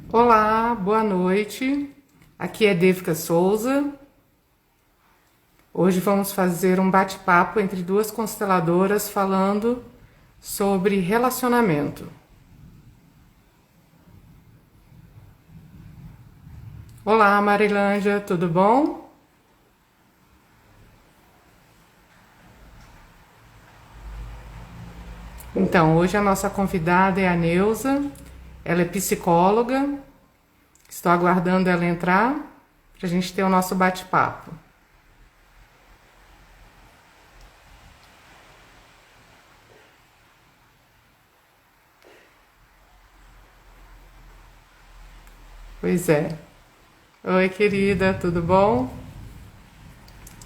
Olá, boa noite. Aqui é Devika Souza. Hoje vamos fazer um bate-papo entre duas consteladoras falando sobre relacionamento. Olá, Marilândia, tudo bom? Então, hoje a nossa convidada é a Neuza. Ela é psicóloga. Estou aguardando ela entrar para a gente ter o nosso bate-papo. Pois é. Oi, querida, tudo bom?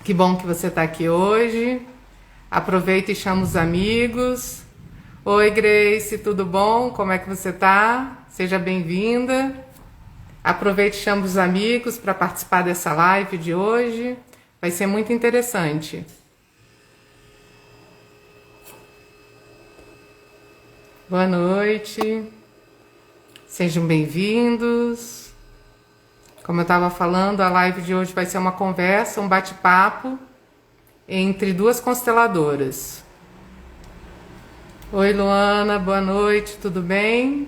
Que bom que você está aqui hoje. Aproveita e chama os amigos. Oi, Grace, tudo bom? Como é que você tá? Seja bem-vinda. Aproveite e chama os amigos para participar dessa live de hoje. Vai ser muito interessante. Boa noite. Sejam bem-vindos. Como eu estava falando, a live de hoje vai ser uma conversa, um bate-papo entre duas consteladoras. Oi, Luana, boa noite, tudo bem?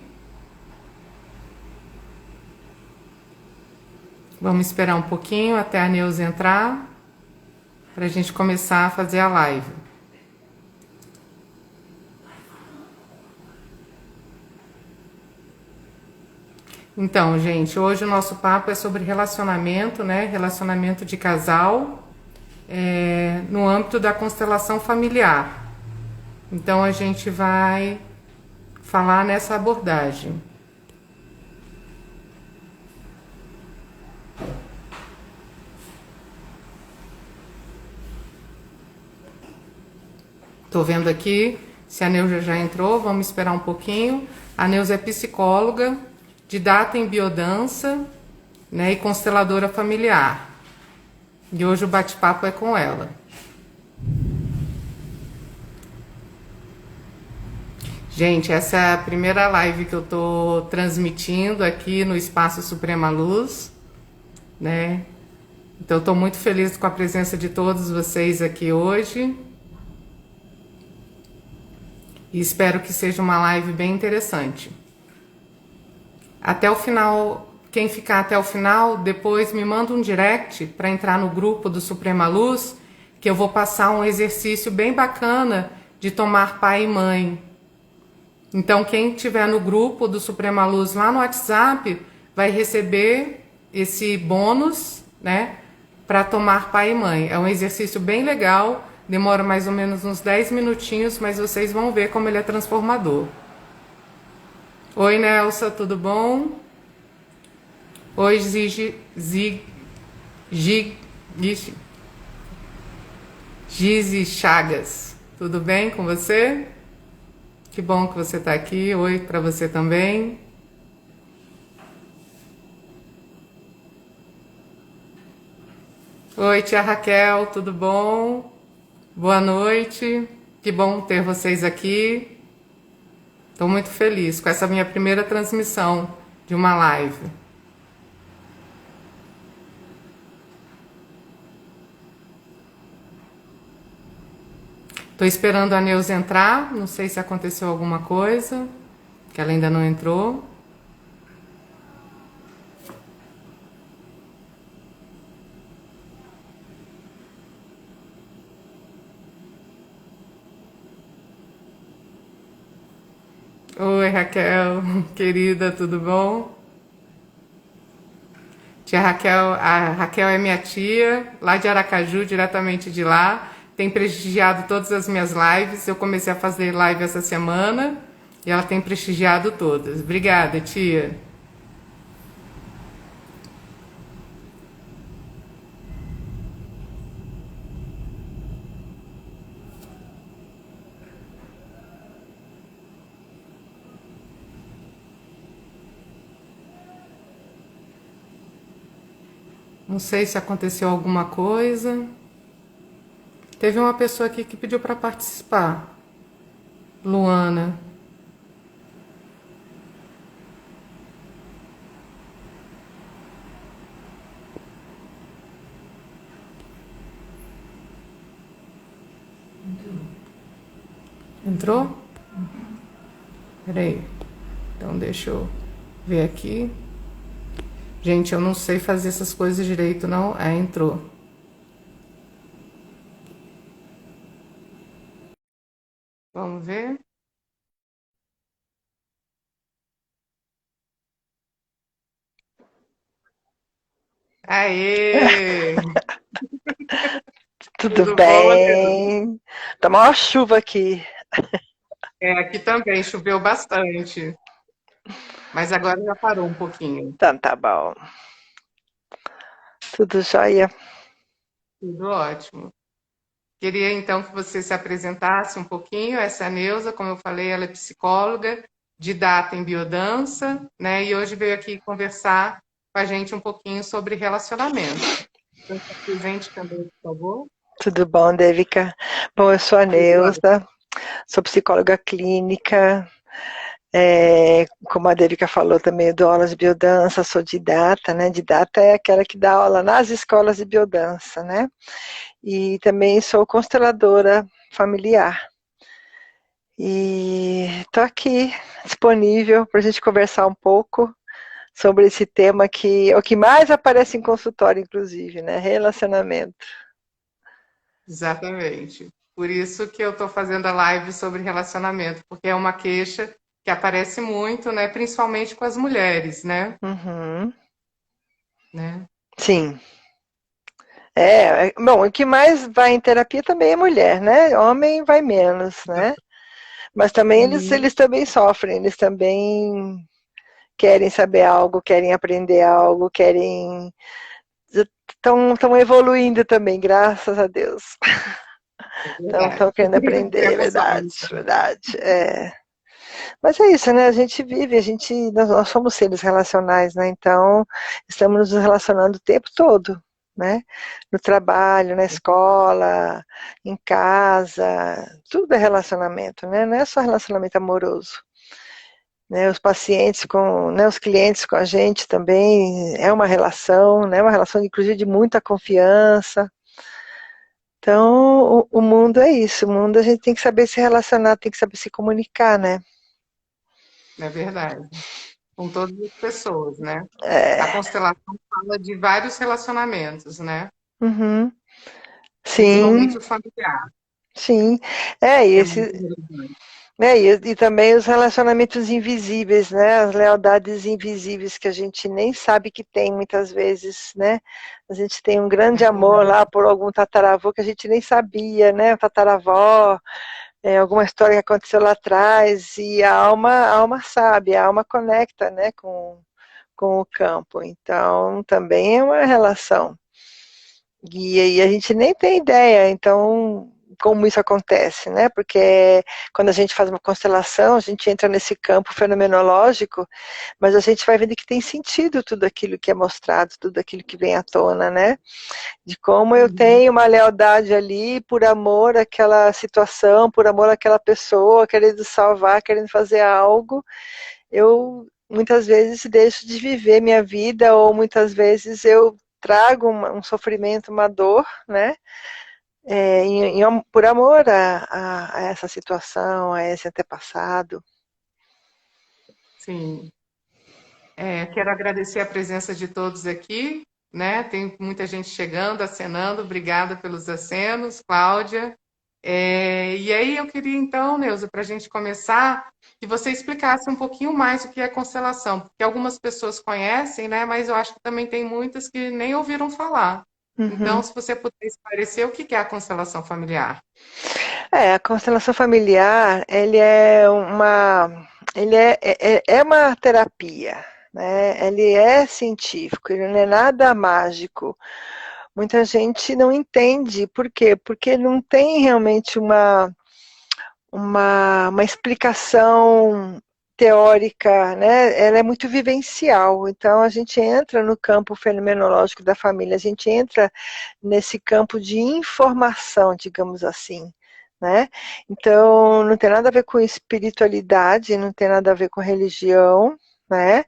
Vamos esperar um pouquinho até a Neuza entrar para a gente começar a fazer a live. Então, gente, hoje o nosso papo é sobre relacionamento, né? Relacionamento de casal, no âmbito da constelação familiar. Então, a gente vai falar nessa abordagem. Estou vendo aqui se a Neuza já entrou, vamos esperar um pouquinho. A Neuza é psicóloga, didata em biodança, né, e consteladora familiar. E hoje o bate-papo é com ela. Gente, essa é a primeira live que eu estou transmitindo aqui no Espaço Suprema Luz, né? Então, eu estou muito feliz com a presença de todos vocês aqui hoje. E espero que seja uma live bem interessante. Até o final, quem ficar até o final, depois me manda um direct para entrar no grupo do Suprema Luz, que eu vou passar um exercício bem bacana de tomar pai e mãe. Então, quem estiver no grupo do Suprema Luz lá no WhatsApp vai receber esse bônus, né, para tomar pai e mãe. É um exercício bem legal, demora mais ou menos uns 10 minutinhos, mas vocês vão ver como ele é transformador. Oi, Nelsa, tudo bom? Oi, Gizi Chagas, tudo bem com você? Que bom que você está aqui. Oi para você também. Oi, tia Raquel, tudo bom? Boa noite. Que bom ter vocês aqui. Estou muito feliz com essa minha primeira transmissão de uma live. Estou esperando a Neuza entrar, não sei se aconteceu alguma coisa, que ela ainda não entrou. Oi, Raquel, querida, tudo bom? Tia Raquel, a Raquel é minha tia, lá de Aracaju, diretamente de lá. Tem prestigiado todas as minhas lives. Eu comecei a fazer live essa semana e ela tem prestigiado todas. Obrigada, tia. Não sei se aconteceu alguma coisa. Teve uma pessoa aqui que pediu para participar. Luana. Entrou? Peraí. Então deixa eu ver aqui. Gente, eu não sei fazer essas coisas direito, não. É, entrou. Vamos ver. Aê! Tudo Tudo bom, Neuza? bem? Tá maior chuva aqui. É, aqui também choveu bastante, mas agora já parou um pouquinho. Então tá bom. Tudo jóia? Tudo ótimo. Queria então que você se apresentasse um pouquinho. Essa é a Neuza, como eu falei, ela é psicóloga, didata em biodança, né? E hoje veio aqui conversar com a gente um pouquinho sobre relacionamento. Então, se apresente também, por favor. Tudo bom, Devica? Bom, eu sou a Tudo ótimo. Neuza, sou psicóloga clínica. Como a Devica falou também, eu dou aulas de biodança, sou didata, né? Didata é aquela que dá aula nas escolas de biodança, né? E também sou consteladora familiar. E estou aqui disponível para a gente conversar um pouco sobre esse tema que é o que mais aparece em consultório, inclusive, né? Relacionamento. Exatamente. Por isso que eu estou fazendo a live sobre relacionamento, porque é uma queixa que aparece muito, né? Principalmente com as mulheres, né? Uhum. Né? Sim. Bom, o que mais vai em terapia também é mulher, né? Homem vai menos, né? Mas também Uhum. eles também sofrem, eles também querem saber algo, querem aprender algo, querem. Estão evoluindo também, graças a Deus. É Estão verdade. querendo aprender, Temos verdade, homens também. verdade. Mas é isso, né? A gente vive, nós somos seres relacionais, né? Então, estamos nos relacionando o tempo todo, né? No trabalho, na escola, em casa, tudo é relacionamento, né? Não é só relacionamento amoroso, né? Os pacientes com, né? Os clientes com a gente também é uma relação, né? Uma relação, inclusive, de muita confiança. Então, o mundo é isso. O mundo a gente tem que saber se relacionar, tem que saber se comunicar, né? É verdade. Com todas as pessoas, né? A É, constelação fala de vários relacionamentos, né? uhum. Sim, Principalmente o familiar, sim. É, e, que é muito esse, relevante. e também os relacionamentos invisíveis, né? As lealdades invisíveis que a gente nem sabe que tem muitas vezes, né? A gente tem um É grande amor verdade. lá por algum tataravô que a gente nem sabia, né? O tataravó, alguma história que aconteceu lá atrás, e a alma sabe, a alma conecta, né? Com o campo. Então, também é uma relação. E aí a gente nem tem ideia, então, como isso acontece, né? Porque quando a gente faz uma constelação, a gente entra nesse campo fenomenológico, mas a gente vai vendo que tem sentido tudo aquilo que é mostrado, tudo aquilo que vem à tona, né? De como eu Uhum. tenho uma lealdade ali por amor àquela situação, por amor àquela pessoa, querendo salvar, querendo fazer algo. Eu muitas vezes deixo de viver minha vida, ou muitas vezes eu trago um sofrimento, uma dor, né? Por amor a essa situação, a esse antepassado. Sim. Quero agradecer a presença de todos aqui, né? Tem muita gente chegando, acenando. Obrigada pelos acenos, Cláudia. E aí eu queria então, Neuza, para a gente começar, que você explicasse um pouquinho mais o que é constelação, porque algumas pessoas conhecem, né? Mas eu acho que também tem muitas que nem ouviram falar. Então, Uhum. se você puder esclarecer o que é a constelação familiar. A constelação familiar, ele é uma terapia, né? Ele é científico, ele não é nada mágico. Muita gente não entende por quê? Porque não tem realmente uma explicação teórica, né? Ela é muito vivencial. Então a gente entra no campo fenomenológico da família, a gente entra nesse campo de informação, digamos assim. Né? Então não tem nada a ver com espiritualidade, não tem nada a ver com religião, né?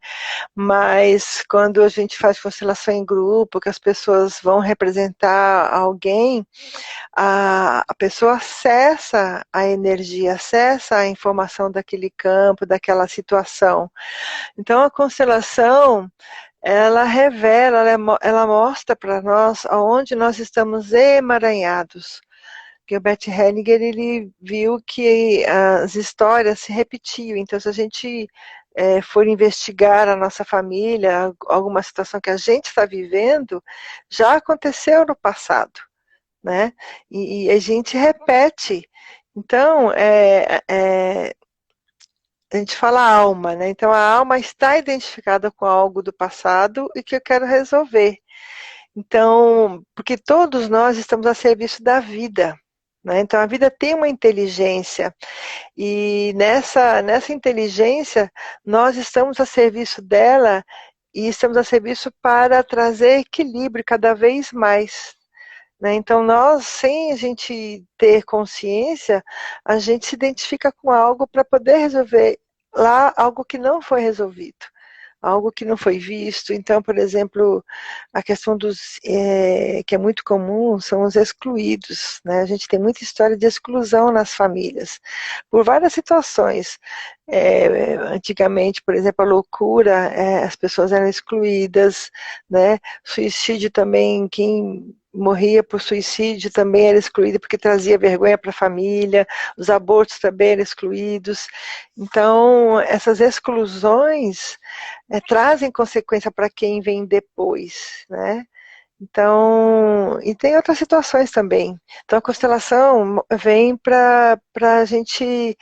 Mas quando a gente faz constelação em grupo, que as pessoas vão representar alguém, a pessoa acessa a energia, acessa a informação daquele campo, daquela situação. Então a constelação, ela revela, ela mostra para nós aonde nós estamos emaranhados. Gilbert Hellinger, ele viu que as histórias se repetiam, então se a gente for investigar a nossa família, alguma situação que a gente está vivendo, já aconteceu no passado, né? E a gente repete. Então, a gente fala alma, né? Então a alma está identificada com algo do passado e que eu quero resolver. Então, porque todos nós estamos a serviço da vida, né? Então a vida tem uma inteligência e nessa inteligência nós estamos a serviço dela e estamos a serviço para trazer equilíbrio cada vez mais, né? Então nós, sem a gente ter consciência, a gente se identifica com algo para poder resolver lá algo que não foi resolvido, algo que não foi visto. Então, por exemplo, a questão dos que é muito comum são os excluídos, né? A gente tem muita história de exclusão nas famílias, por várias situações. Antigamente, por exemplo, a loucura, as pessoas eram excluídas, né? Suicídio também, quem morria por suicídio também era excluído porque trazia vergonha para a família, os abortos também eram excluídos. Então, essas exclusões trazem consequência para quem vem depois, né? Então, e tem outras situações também. Então, a constelação vem para a gente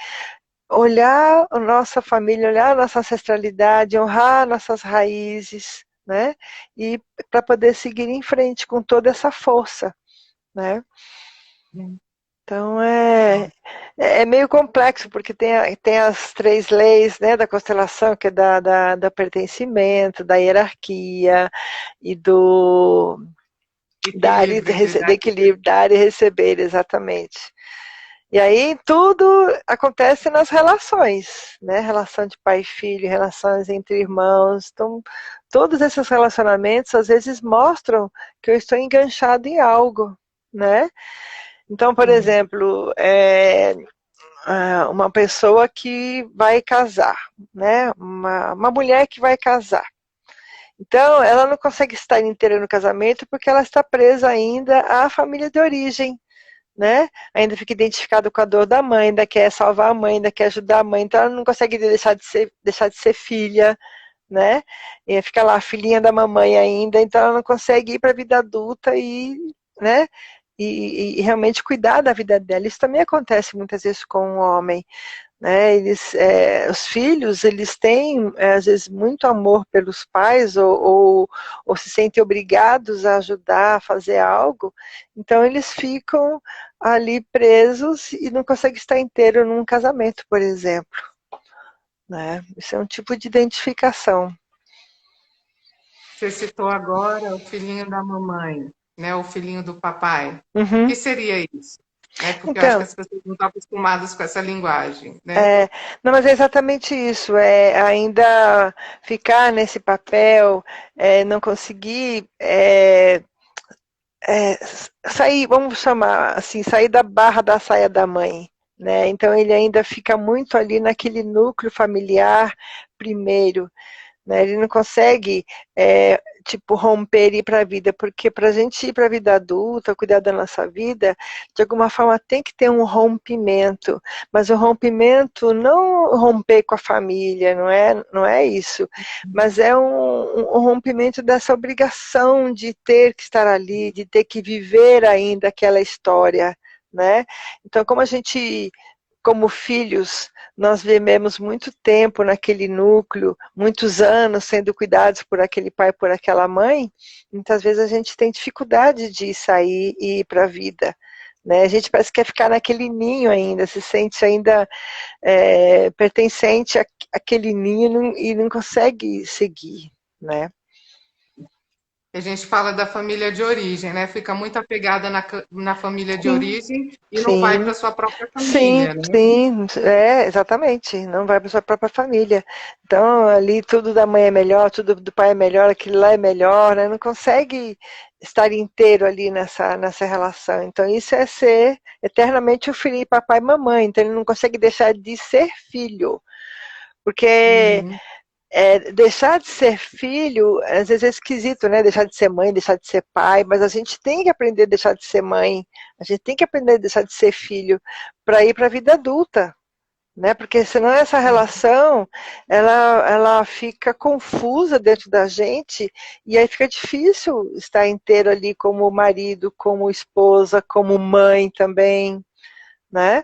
olhar a nossa família, olhar a nossa ancestralidade, honrar nossas raízes, né? E para poder seguir em frente com toda essa força, né? Então é meio complexo, porque tem as 3 leis, né, da constelação, que é da pertencimento, da hierarquia e do dar e receber, equilíbrio, dar e receber, exatamente. E aí tudo acontece nas relações, né? Relação de pai e filho, relações entre irmãos. Então, todos esses relacionamentos às vezes mostram que eu estou enganchado em algo, né? Então, por exemplo, uma pessoa que vai casar, né? Uma mulher que vai casar. Então, ela não consegue estar inteira no casamento porque ela está presa ainda à família de origem, né? Ainda fica identificado com a dor da mãe, ainda quer salvar a mãe, ainda quer ajudar a mãe, então ela não consegue deixar de ser filha, né? E fica lá, filhinha da mamãe ainda, então ela não consegue ir para a vida adulta e, né? E realmente cuidar da vida dela. Isso também acontece muitas vezes com o homem, né? Os filhos, eles têm às vezes muito amor pelos pais ou se sentem obrigados a ajudar, a fazer algo, então eles ficam ali presos e não conseguem estar inteiro num casamento, por exemplo, né? Isso é um tipo de identificação. Você citou agora o filhinho da mamãe, né? O filhinho do papai. O Uhum. que seria isso? Porque eu acho que Então, as pessoas não estão acostumadas com essa linguagem, né? não, mas é exatamente isso, ainda ficar nesse papel, não conseguir sair, vamos chamar assim, sair da barra da saia da mãe, né? Então ele ainda fica muito ali naquele núcleo familiar primeiro, né? Ele não consegue tipo romper e ir para a vida, porque para a gente ir para a vida adulta, cuidar da nossa vida, de alguma forma tem que ter um rompimento, mas o rompimento não romper com a família, não é isso, mas é um rompimento dessa obrigação de ter que estar ali, de ter que viver ainda aquela história, né? Então, como filhos, nós vivemos muito tempo naquele núcleo, muitos anos sendo cuidados por aquele pai, por aquela mãe, muitas vezes a gente tem dificuldade de sair e ir para a vida, né? A gente parece que quer ficar naquele ninho ainda, se sente ainda pertencente àquele ninho e não consegue seguir, né? A gente fala da família de origem, né? Fica muito apegada na família de Sim, origem e não vai para sim. sua própria Sim, família, né? sim, exatamente. Não vai para sua própria família. Então, ali tudo da mãe é melhor, tudo do pai é melhor, aquilo lá é melhor, né? Não consegue estar inteiro ali nessa relação. Então, isso é ser eternamente o filho de papai e mamãe. Então, ele não consegue deixar de ser filho. Porque Uhum. deixar de ser filho, às vezes é esquisito, né? Deixar de ser mãe, deixar de ser pai, mas a gente tem que aprender a deixar de ser mãe, a gente tem que aprender a deixar de ser filho para ir para a vida adulta, né? Porque senão essa relação ela fica confusa dentro da gente e aí fica difícil estar inteiro ali como marido, como esposa, como mãe também, né?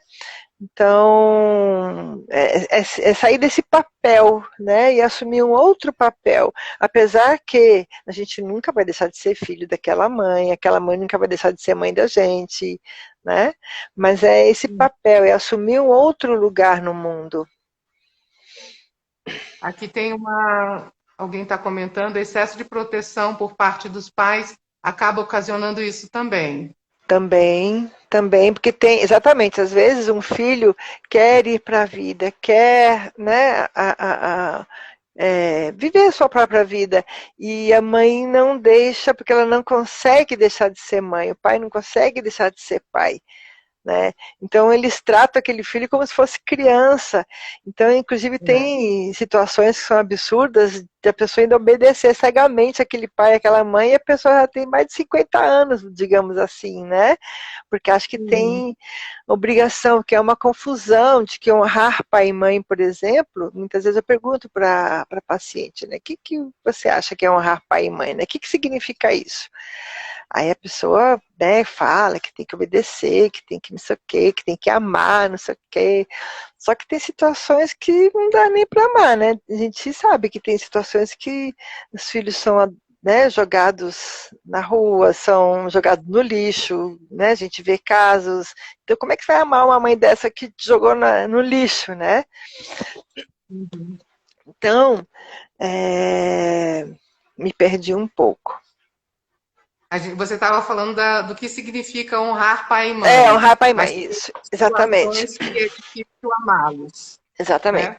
Então, é sair desse papel, né, e assumir um outro papel. Apesar que a gente nunca vai deixar de ser filho daquela mãe, aquela mãe nunca vai deixar de ser mãe da gente, né? Mas é esse papel, é assumir um outro lugar no mundo. Aqui tem alguém está comentando, excesso de proteção por parte dos pais acaba ocasionando isso também. Também, porque tem, exatamente, às vezes um filho quer ir para a vida, quer, né, viver a sua própria vida. E a mãe não deixa, porque ela não consegue deixar de ser mãe, o pai não consegue deixar de ser pai. Né? Então eles tratam aquele filho como se fosse criança. Então, inclusive, É. tem situações que são absurdas de a pessoa ainda obedecer cegamente aquele pai, aquela mãe, e a pessoa já tem mais de 50 anos, digamos assim, né? Porque acho que Sim. tem obrigação, que é uma confusão de que honrar pai e mãe, por exemplo, muitas vezes eu pergunto para a paciente, né? O que você acha que é honrar pai e mãe? Né? O que significa isso? Aí a pessoa, né, fala que tem que obedecer, que tem que não sei o quê, que tem que amar, não sei o quê. Só que tem situações que não dá nem para amar, né? A gente sabe que tem situações que os filhos são, né, jogados na rua, são jogados no lixo, né? A gente vê casos. Então, como é que você vai amar uma mãe dessa que te jogou no lixo, né? Uhum. Então, me perdi um pouco. Você estava falando do que significa honrar pai e mãe, Honrar pai e mas mãe, tem isso, exatamente. situações que é difícil amá-los, Exatamente. né?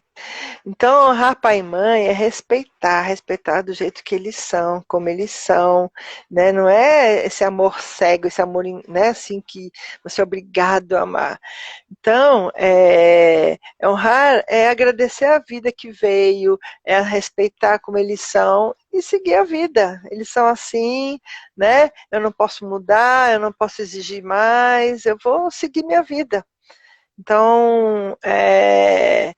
Então, honrar pai e mãe é respeitar do jeito que eles são, como eles são, né? Não é esse amor cego, esse amor, né, assim que você é obrigado a amar. Então, honrar é agradecer a vida que veio, é respeitar como eles são e seguir a vida. Eles são assim, né? Eu não posso mudar, eu não posso exigir mais, eu vou seguir minha vida. Então, é,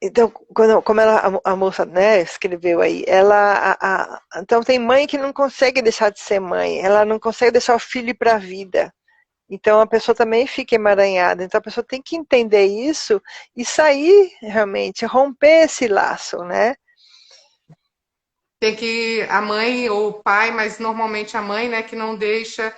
então, como a moça, né, escreveu aí, então tem mãe que não consegue deixar de ser mãe, ela não consegue deixar o filho ir para a vida. Então a pessoa também fica emaranhada. Então a pessoa tem que entender isso e sair realmente, romper esse laço, né? Tem que a mãe ou o pai, mas normalmente a mãe, né, que não deixa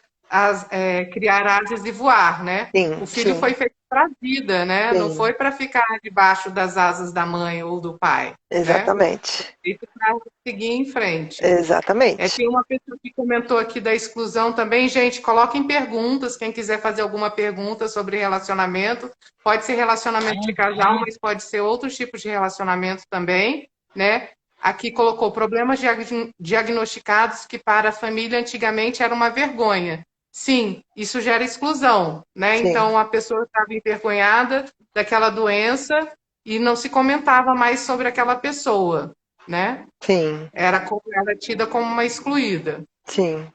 criar asas e voar, né? Sim, O filho sim, foi feito para a vida, né? Não sim, foi para ficar debaixo das asas da mãe ou do pai, né? exatamente, Feito para seguir em frente. exatamente. Tem uma pessoa que comentou aqui da exclusão também. Gente, coloquem perguntas. Quem quiser fazer alguma pergunta sobre relacionamento, pode ser relacionamento de casal, mas pode ser outros tipos de relacionamento também, né? Aqui colocou problemas diagnosticados que para a família antigamente era uma vergonha. Sim, isso gera exclusão, né? Sim, Então a pessoa estava envergonhada daquela doença e não se comentava mais sobre aquela pessoa, né? sim, Era tida como uma excluída. sim.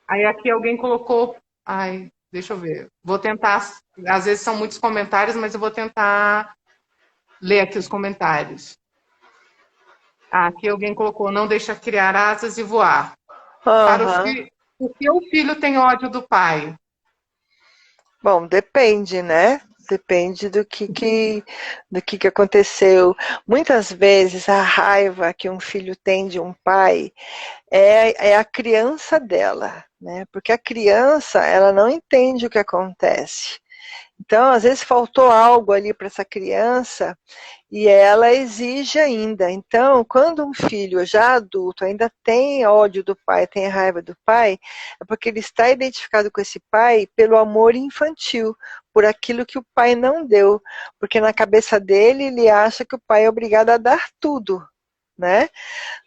Aí aqui alguém colocou. Ai, deixa eu ver. Vou tentar. Às vezes são muitos comentários, mas eu vou tentar ler aqui os comentários. Aqui alguém colocou: não deixa criar asas e voar. Para o Aham. filho. Por que o filho tem ódio do pai? Bom, depende, né? Depende do que aconteceu. Muitas vezes a raiva que um filho tem de um pai é a criança dela, né? Porque a criança, ela não entende o que acontece. Então, às vezes faltou algo ali para essa criança e ela exige ainda. Então, quando um filho já adulto ainda tem ódio do pai, tem raiva do pai, é porque ele está identificado com esse pai pelo amor infantil, por aquilo que o pai não deu. Porque na cabeça dele, ele acha que o pai é obrigado a dar tudo, né?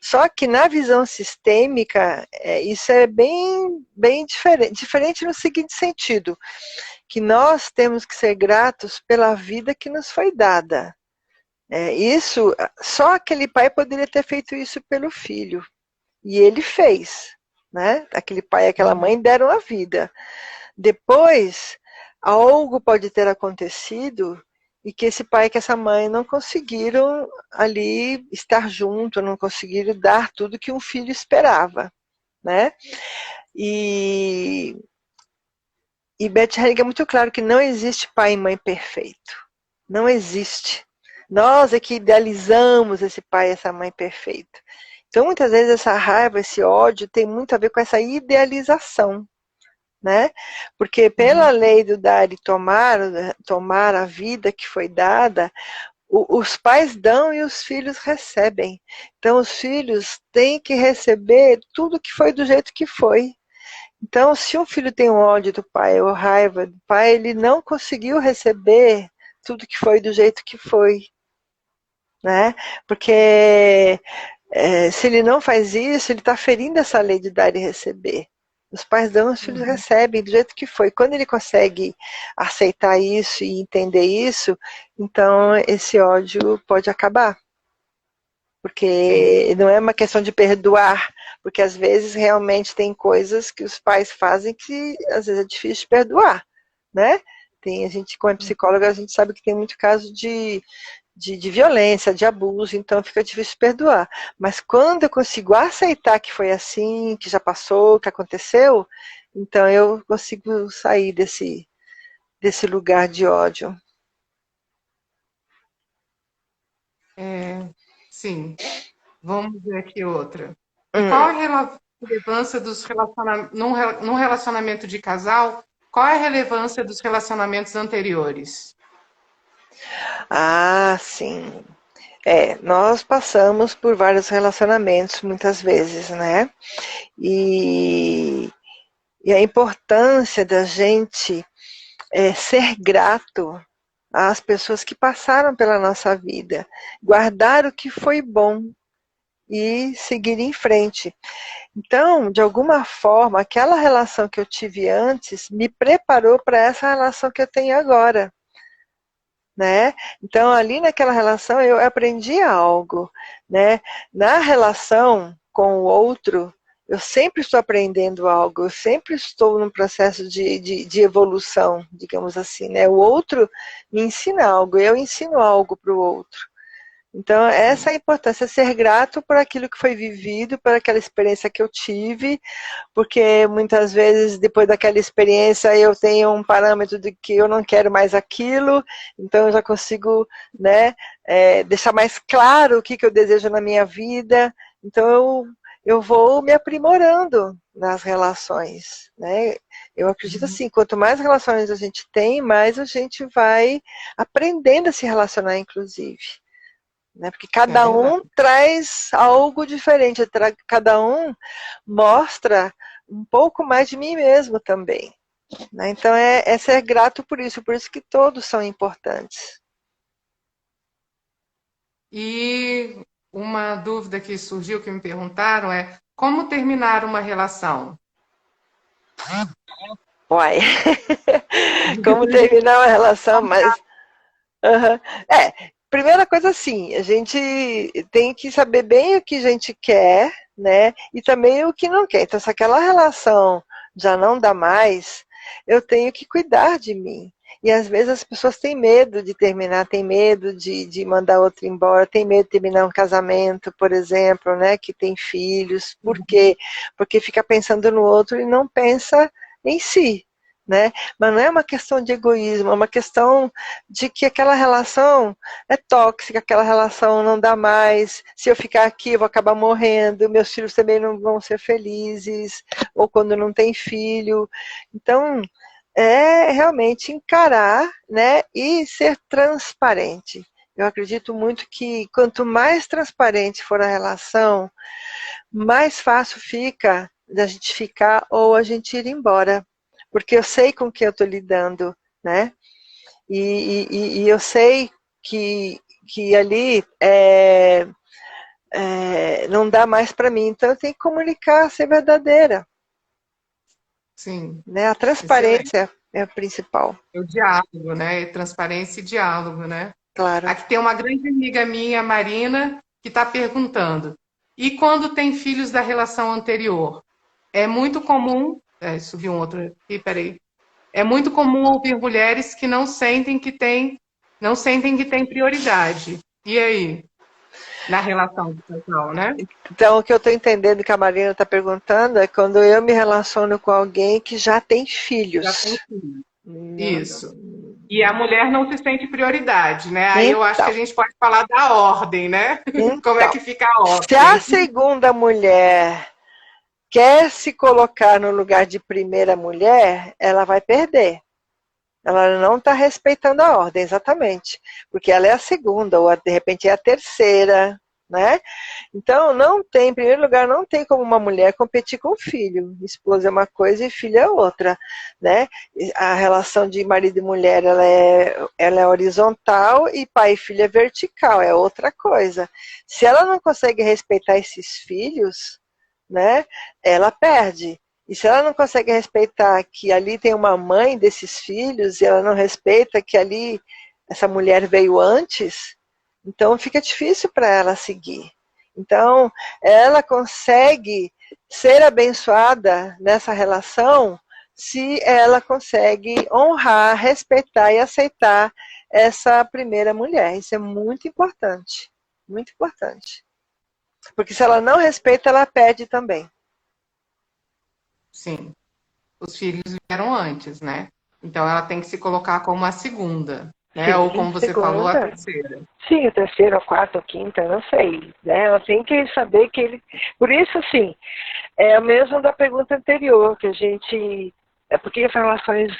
Só que na visão sistêmica, isso é bem diferente no seguinte sentido, que nós temos que ser gratos pela vida que nos foi dada. Isso, só aquele pai poderia ter feito isso pelo filho. E ele fez, né? Aquele pai e aquela mãe deram a vida. Depois, algo pode ter acontecido e que esse pai e que essa mãe não conseguiram ali estar junto, não conseguiram dar tudo que um filho esperava, né? E Bert Hellinger é muito claro que não existe pai e mãe perfeito. Não existe. Nós é que idealizamos esse pai e essa mãe perfeito. Então, muitas vezes, essa raiva, esse ódio tem muito a ver com essa idealização, né? Porque pela lei do dar e tomar a vida que foi dada, os pais dão e os filhos recebem. Então, os filhos têm que receber tudo que foi do jeito que foi. Então, se um filho tem um ódio do pai ou raiva do pai, ele não conseguiu receber tudo que foi do jeito que foi, né? Porque se ele não faz isso, ele está ferindo essa lei de dar e receber. Os pais dão, os filhos recebem do jeito que foi. Quando ele consegue aceitar isso e entender isso, então esse ódio pode acabar. Porque não é uma questão de perdoar, porque às vezes realmente tem coisas que os pais fazem que às vezes é difícil de perdoar, né? A gente, como é psicóloga, a gente sabe que tem muito caso de violência, de abuso, então fica difícil de perdoar. Mas quando eu consigo aceitar que foi assim, que já passou, que aconteceu, então eu consigo sair desse lugar de ódio. Sim. Vamos ver aqui outra. Qual a relevância dos relacionamentos num relacionamento de casal? Qual é a relevância dos relacionamentos anteriores? Ah, sim. Nós passamos por vários relacionamentos muitas vezes, né? E a importância da gente ser grato às pessoas que passaram pela nossa vida, guardar o que foi bom e seguir em frente. Então, de alguma forma, aquela relação que eu tive antes me preparou para essa relação que eu tenho agora, né? Então, ali naquela relação eu aprendi algo, né? Na relação com o outro, eu sempre estou aprendendo algo, eu sempre estou num processo de evolução, digamos assim, né? O outro me ensina algo, eu ensino algo para o outro. Então, essa é a importância, ser grato por aquilo que foi vivido, por aquela experiência que eu tive, porque muitas vezes, depois daquela experiência, eu tenho um parâmetro de que eu não quero mais aquilo, então eu já consigo, né, deixar mais claro o que eu desejo na minha vida, então eu vou me aprimorando nas relações, né? Eu acredito assim, quanto mais relações a gente tem, mais a gente vai aprendendo a se relacionar, inclusive. Né? Porque cada um traz algo diferente, cada um mostra um pouco mais de mim mesmo também. Né? Então é ser grato por isso que todos são importantes. E uma dúvida que surgiu, que me perguntaram, é como terminar uma relação? Uai, como terminar uma relação, mas... Primeira coisa assim, a gente tem que saber bem o que a gente quer, né? E também o que não quer. Então, se aquela relação já não dá mais, eu tenho que cuidar de mim. E às vezes as pessoas têm medo de terminar, têm medo de mandar outro embora, têm medo de terminar um casamento, por exemplo, né? Que tem filhos. Por quê? Porque fica pensando no outro e não pensa em si. Né? Mas não é uma questão de egoísmo, é uma questão de que aquela relação é tóxica, aquela relação não dá mais, se eu ficar aqui eu vou acabar morrendo, meus filhos também não vão ser felizes, ou quando não tem filho. Então, é realmente encarar, né, e ser transparente. Eu acredito muito que quanto mais transparente for a relação, mais fácil fica da gente ficar ou a gente ir embora. Porque eu sei com quem eu estou lidando, né? E eu sei que ali não dá mais para mim. Então eu tenho que comunicar, ser verdadeira. Sim, Né? A excelente. transparência é a principal, O diálogo, né? Transparência e diálogo, né? claro. Aqui tem uma grande amiga minha, Marina, que está perguntando: e quando tem filhos da relação anterior? É muito comum. Subiu um outro aqui, peraí. É muito comum ouvir mulheres que não sentem que têm prioridade. E aí? Na relação do casal, né? Então, o que eu estou entendendo que a Marina está perguntando é quando eu me relaciono com alguém que já tem Já tem filhos. filhos. Não, Isso. E a mulher não se sente prioridade, né? Aí eu acho que então, a gente pode falar da ordem, né? Como é então, que fica a se a ordem? segunda mulher quer se colocar no lugar de primeira mulher, ela vai perder. Ela não está respeitando a ordem, exatamente. Porque ela é a segunda, ou de repente é a terceira, né? Então, não tem, em primeiro lugar, não tem como uma mulher competir com o filho. Esposa é uma coisa e filho é outra, né? A relação de marido e mulher, ela é horizontal e pai e filho é vertical, é outra coisa. Se ela não consegue respeitar esses filhos, né, ela perde. E se ela não consegue respeitar que ali tem uma mãe desses filhos, e ela não respeita que ali essa mulher veio antes, então fica difícil para ela seguir. Então, ela consegue ser abençoada nessa relação se ela consegue honrar, respeitar e aceitar essa primeira mulher. Isso é muito importante. Muito importante. Porque se ela não respeita, ela perde também. Sim, os filhos vieram antes, né? Então ela tem que se colocar como a segunda, né? Ou Sim, como você falou, a segunda. terceira. Sim, a terceira, a quarta, a quinta, não sei. Né? Ela tem que saber que ele. Por isso, assim, é o mesmo da pergunta anterior, que a gente. É porque as relações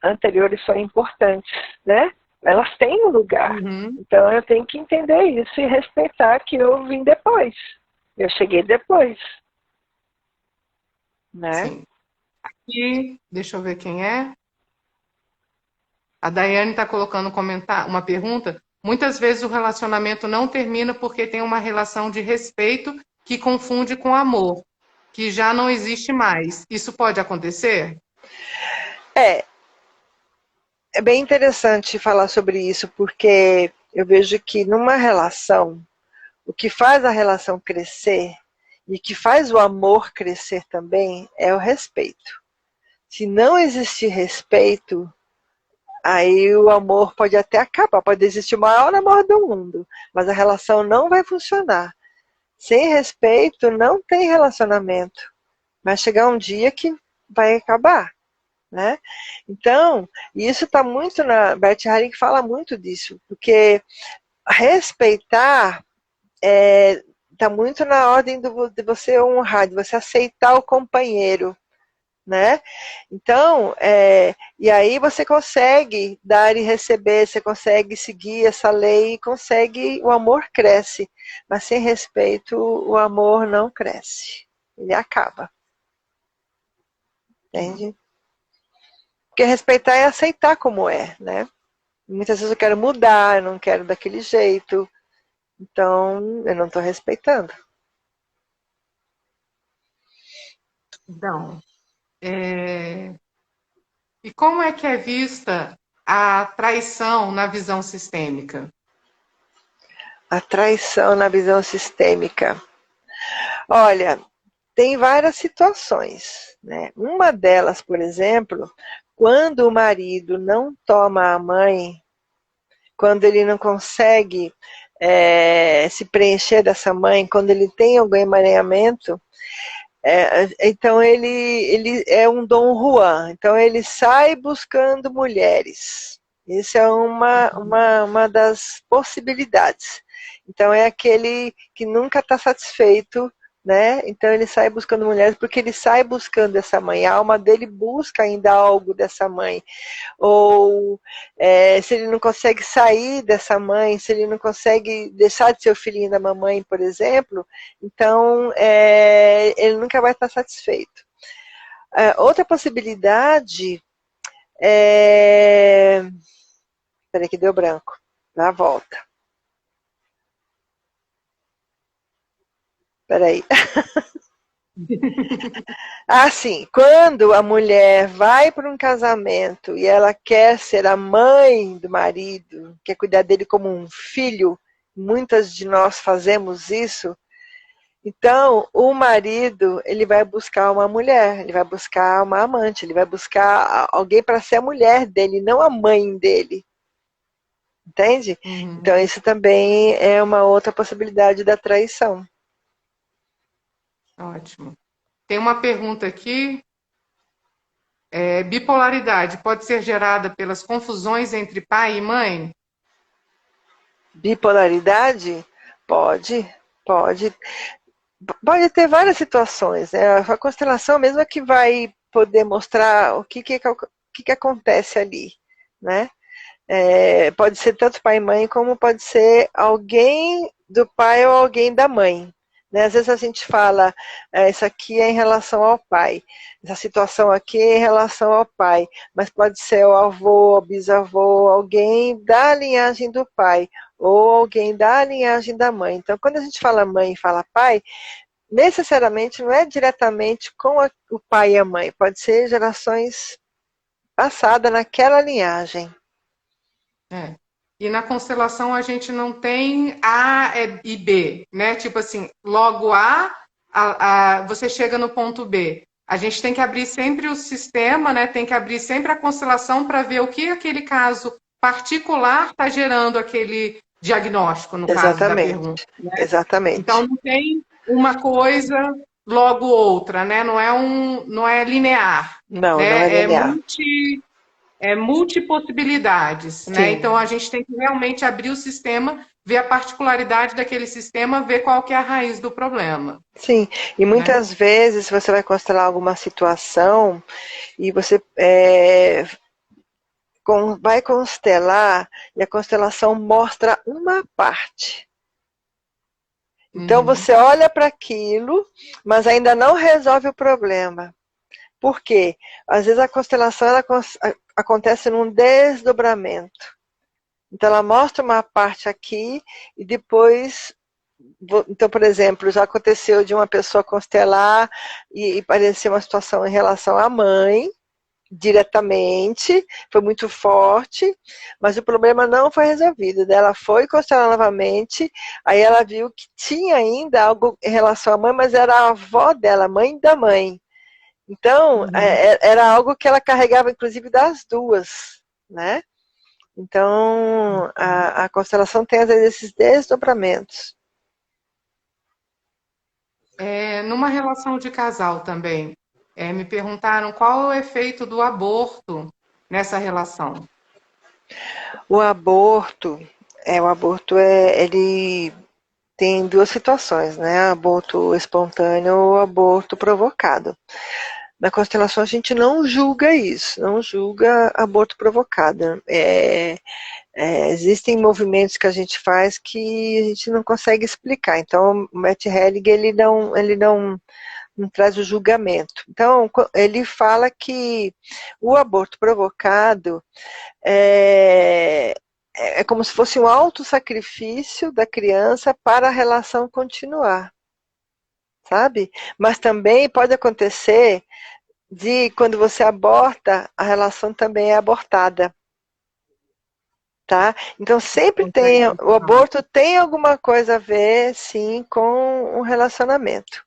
anteriores são importantes, né? Elas têm um lugar. Uhum, Então eu tenho que entender isso e respeitar que eu vim depois. Eu cheguei depois, né? sim. E deixa eu ver quem é. A Daiane está colocando uma pergunta. Muitas vezes o relacionamento não termina porque tem uma relação de respeito que confunde com amor, que já não existe mais. Isso pode acontecer? É, é bem interessante falar sobre isso, porque eu vejo que numa relação, o que faz a relação crescer e que faz o amor crescer também é o respeito. Se não existir respeito, aí o amor pode até acabar, pode existir o maior amor do mundo, mas a relação não vai funcionar. Sem respeito, não tem relacionamento. Vai chegar um dia que vai acabar. Né? Então, isso está muito na. Bert Haring fala muito disso, porque respeitar está muito na ordem de você honrar, de você aceitar o companheiro. Né? Então, e aí você consegue dar e receber, você consegue seguir essa lei, consegue, o amor cresce, mas sem respeito o amor não cresce, ele acaba, entende? Porque respeitar é aceitar como é, né? Muitas vezes eu quero mudar, eu não quero daquele jeito, então eu não estou respeitando. Então, e como é que é vista a traição na visão sistêmica? A traição na visão sistêmica. Olha, tem várias situações, né? Uma delas, por exemplo, quando o marido não toma a mãe, quando ele não consegue se preencher dessa mãe, quando ele tem algum emaranhamento, então ele é um Dom Juan, então ele sai buscando mulheres. Isso é uma das possibilidades. Então é aquele que nunca está satisfeito né? Então ele sai buscando mulheres porque ele sai buscando essa mãe. A alma dele busca ainda algo dessa mãe. Ou se ele não consegue sair dessa mãe, se ele não consegue deixar de ser o filhinho da mamãe, por exemplo, então ele nunca vai estar satisfeito. Outra possibilidade é... Peraí que deu branco. Na volta. Peraí. Assim, quando a mulher vai para um casamento e ela quer ser a mãe do marido, quer cuidar dele como um filho, muitas de nós fazemos isso, então o marido ele vai buscar uma mulher, ele vai buscar uma amante, ele vai buscar alguém para ser a mulher dele, não a mãe dele. Entende? Uhum. Então isso também é uma outra possibilidade da traição. Ótimo. Tem uma pergunta aqui. Bipolaridade pode ser gerada pelas confusões entre pai e mãe? Bipolaridade? Pode, pode. Pode ter várias situações, né? A constelação mesmo é que vai poder mostrar o que acontece ali, né? Pode ser tanto pai e mãe, como pode ser alguém do pai ou alguém da mãe. Né? Às vezes a gente fala, isso aqui é em relação ao pai, essa situação aqui é em relação ao pai, mas pode ser o avô, o bisavô, alguém da linhagem do pai, ou alguém da linhagem da mãe. Então, quando a gente fala mãe e fala pai, necessariamente não é diretamente com o pai e a mãe, pode ser gerações passadas naquela linhagem. É. E na constelação a gente não tem A e B, né? Tipo assim, logo você chega no ponto B. A gente tem que abrir sempre o sistema, né? Tem que abrir sempre a constelação para ver o que aquele caso particular está gerando aquele diagnóstico, no caso da pergunta. Exatamente, Né? exatamente. Então não tem uma coisa logo outra, né? Não é linear, Não, não é né? linear. Multipossibilidades, né? Sim, Então a gente tem que realmente abrir o sistema, ver a particularidade daquele sistema, ver qual que é a raiz do problema. sim. E Né? muitas vezes você vai constelar alguma situação e você vai constelar e a constelação mostra uma parte. Então Uhum. você olha para aquilo, mas ainda não resolve o problema. Por quê? Às vezes a constelação acontece num desdobramento. Então ela mostra uma parte aqui e depois. Então, por exemplo, já aconteceu de uma pessoa constelar e parecer uma situação em relação à mãe, diretamente, foi muito forte, mas o problema não foi resolvido. Ela foi constelar novamente, aí ela viu que tinha ainda algo em relação à mãe, mas era a avó dela, mãe da mãe. Então, era algo que ela carregava, inclusive, das duas, né? Então, a constelação tem, às vezes, esses desdobramentos. Numa relação de casal também, me perguntaram qual é o efeito do aborto nessa relação. O aborto, ele tem duas situações, né? Aborto espontâneo ou aborto provocado. Na constelação a gente não julga isso, não julga aborto provocado. Existem movimentos que a gente faz que a gente não consegue explicar. Então, o Matt Hellig, ele não traz o julgamento. Então, ele fala que o aborto provocado é como se fosse um autossacrifício da criança para a relação continuar, sabe? Mas também pode acontecer de quando você aborta, a relação também é abortada. Tá? Então sempre tem, o aborto tem alguma coisa a ver, sim, com um relacionamento.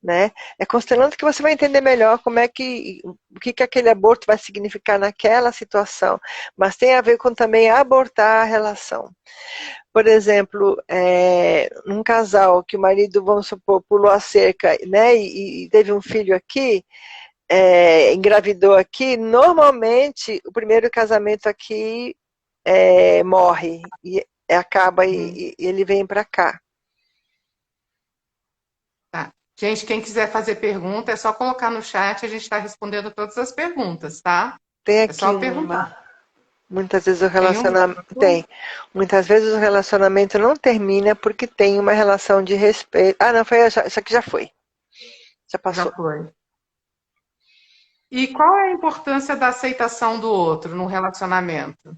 Né? É constelando que você vai entender melhor o que aquele aborto vai significar naquela situação, mas tem a ver com também abortar a relação. Por exemplo, num casal que o marido, vamos supor, pulou a cerca, né, e teve um filho aqui, engravidou aqui, normalmente o primeiro casamento aqui morre e acaba e ele vem para cá. Tá. Gente, quem quiser fazer pergunta, é só colocar no chat, a gente está respondendo todas as perguntas, tá? Tem É só aqui perguntar. uma. Muitas vezes o Tem um relacionamento. Tem. Muitas vezes o relacionamento não termina porque tem uma relação de respeito. Ah, não, foi. Isso aqui já foi. Já já passou. foi. E qual é a importância da aceitação do outro no relacionamento?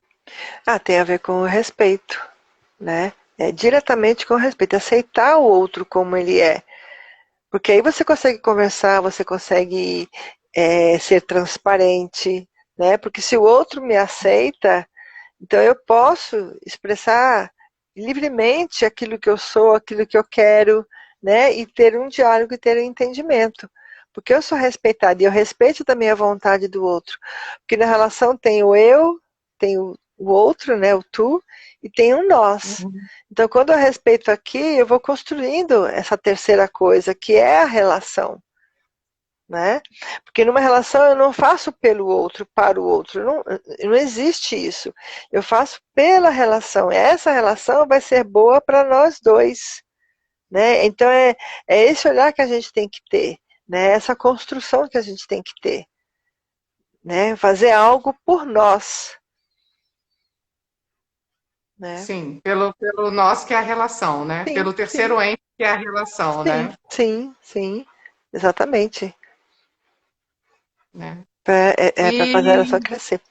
Ah, tem a ver com o respeito, né? É diretamente com o respeito. Aceitar o outro como ele é. Porque aí você consegue conversar, você consegue ser transparente, né? Porque se o outro me aceita, então eu posso expressar livremente aquilo que eu sou, aquilo que eu quero, né? E ter um diálogo e ter um entendimento. Porque eu sou respeitada e eu respeito também a vontade do outro. Porque na relação tem o eu, tem o outro, né? O tu, e tem o nós. Uhum. Então, quando eu respeito aqui, eu vou construindo essa terceira coisa, que é a relação. Né? Porque numa relação eu não faço pelo outro, para o outro, não existe isso. Eu faço pela relação. Essa relação vai ser boa para nós dois. Né? Então é esse olhar que a gente tem que ter, né? Essa construção que a gente tem que ter. Né? Fazer algo por nós. Né? Sim, pelo nós que é a relação, né? Sim, Pelo sim, terceiro ente que é a relação, sim, né? sim, sim. Exatamente. Né? Para fazer a E relação crescer.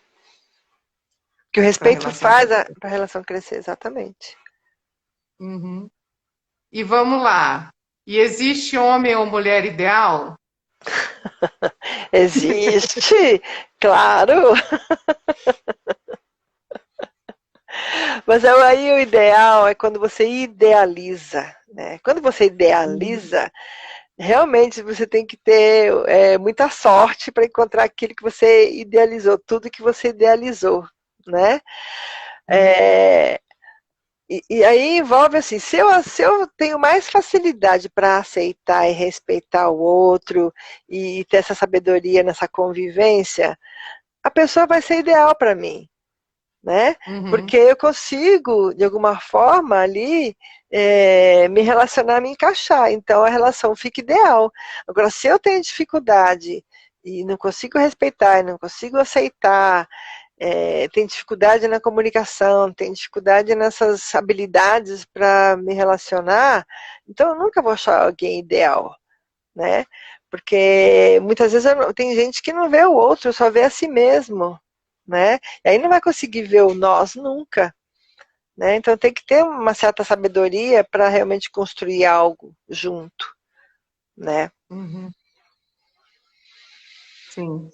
Que o para a respeito relação faz crescer. a relação crescer, exatamente. Uhum. E vamos lá. E existe homem ou mulher ideal? Existe, claro, mas aí o ideal é quando você idealiza, né? Quando você Uhum. idealiza, realmente você tem que ter muita sorte para encontrar aquilo que você idealizou, tudo que você idealizou, né? É, e aí envolve assim, se eu tenho mais facilidade para aceitar e respeitar o outro e ter essa sabedoria nessa convivência, a pessoa vai ser ideal para mim. Né? Uhum. Porque eu consigo, de alguma forma, ali me relacionar, me encaixar. Então a relação fica ideal. Agora, se eu tenho dificuldade e não consigo respeitar, não consigo aceitar, tem dificuldade na comunicação, tem dificuldade nessas habilidades para me relacionar, então eu nunca vou achar alguém ideal, né? Porque muitas vezes tem gente que não vê o outro, só vê a si mesmo, né? E aí não vai conseguir ver o nós nunca, né? Então tem que ter uma certa sabedoria para realmente construir algo junto, né? Uhum. Sim.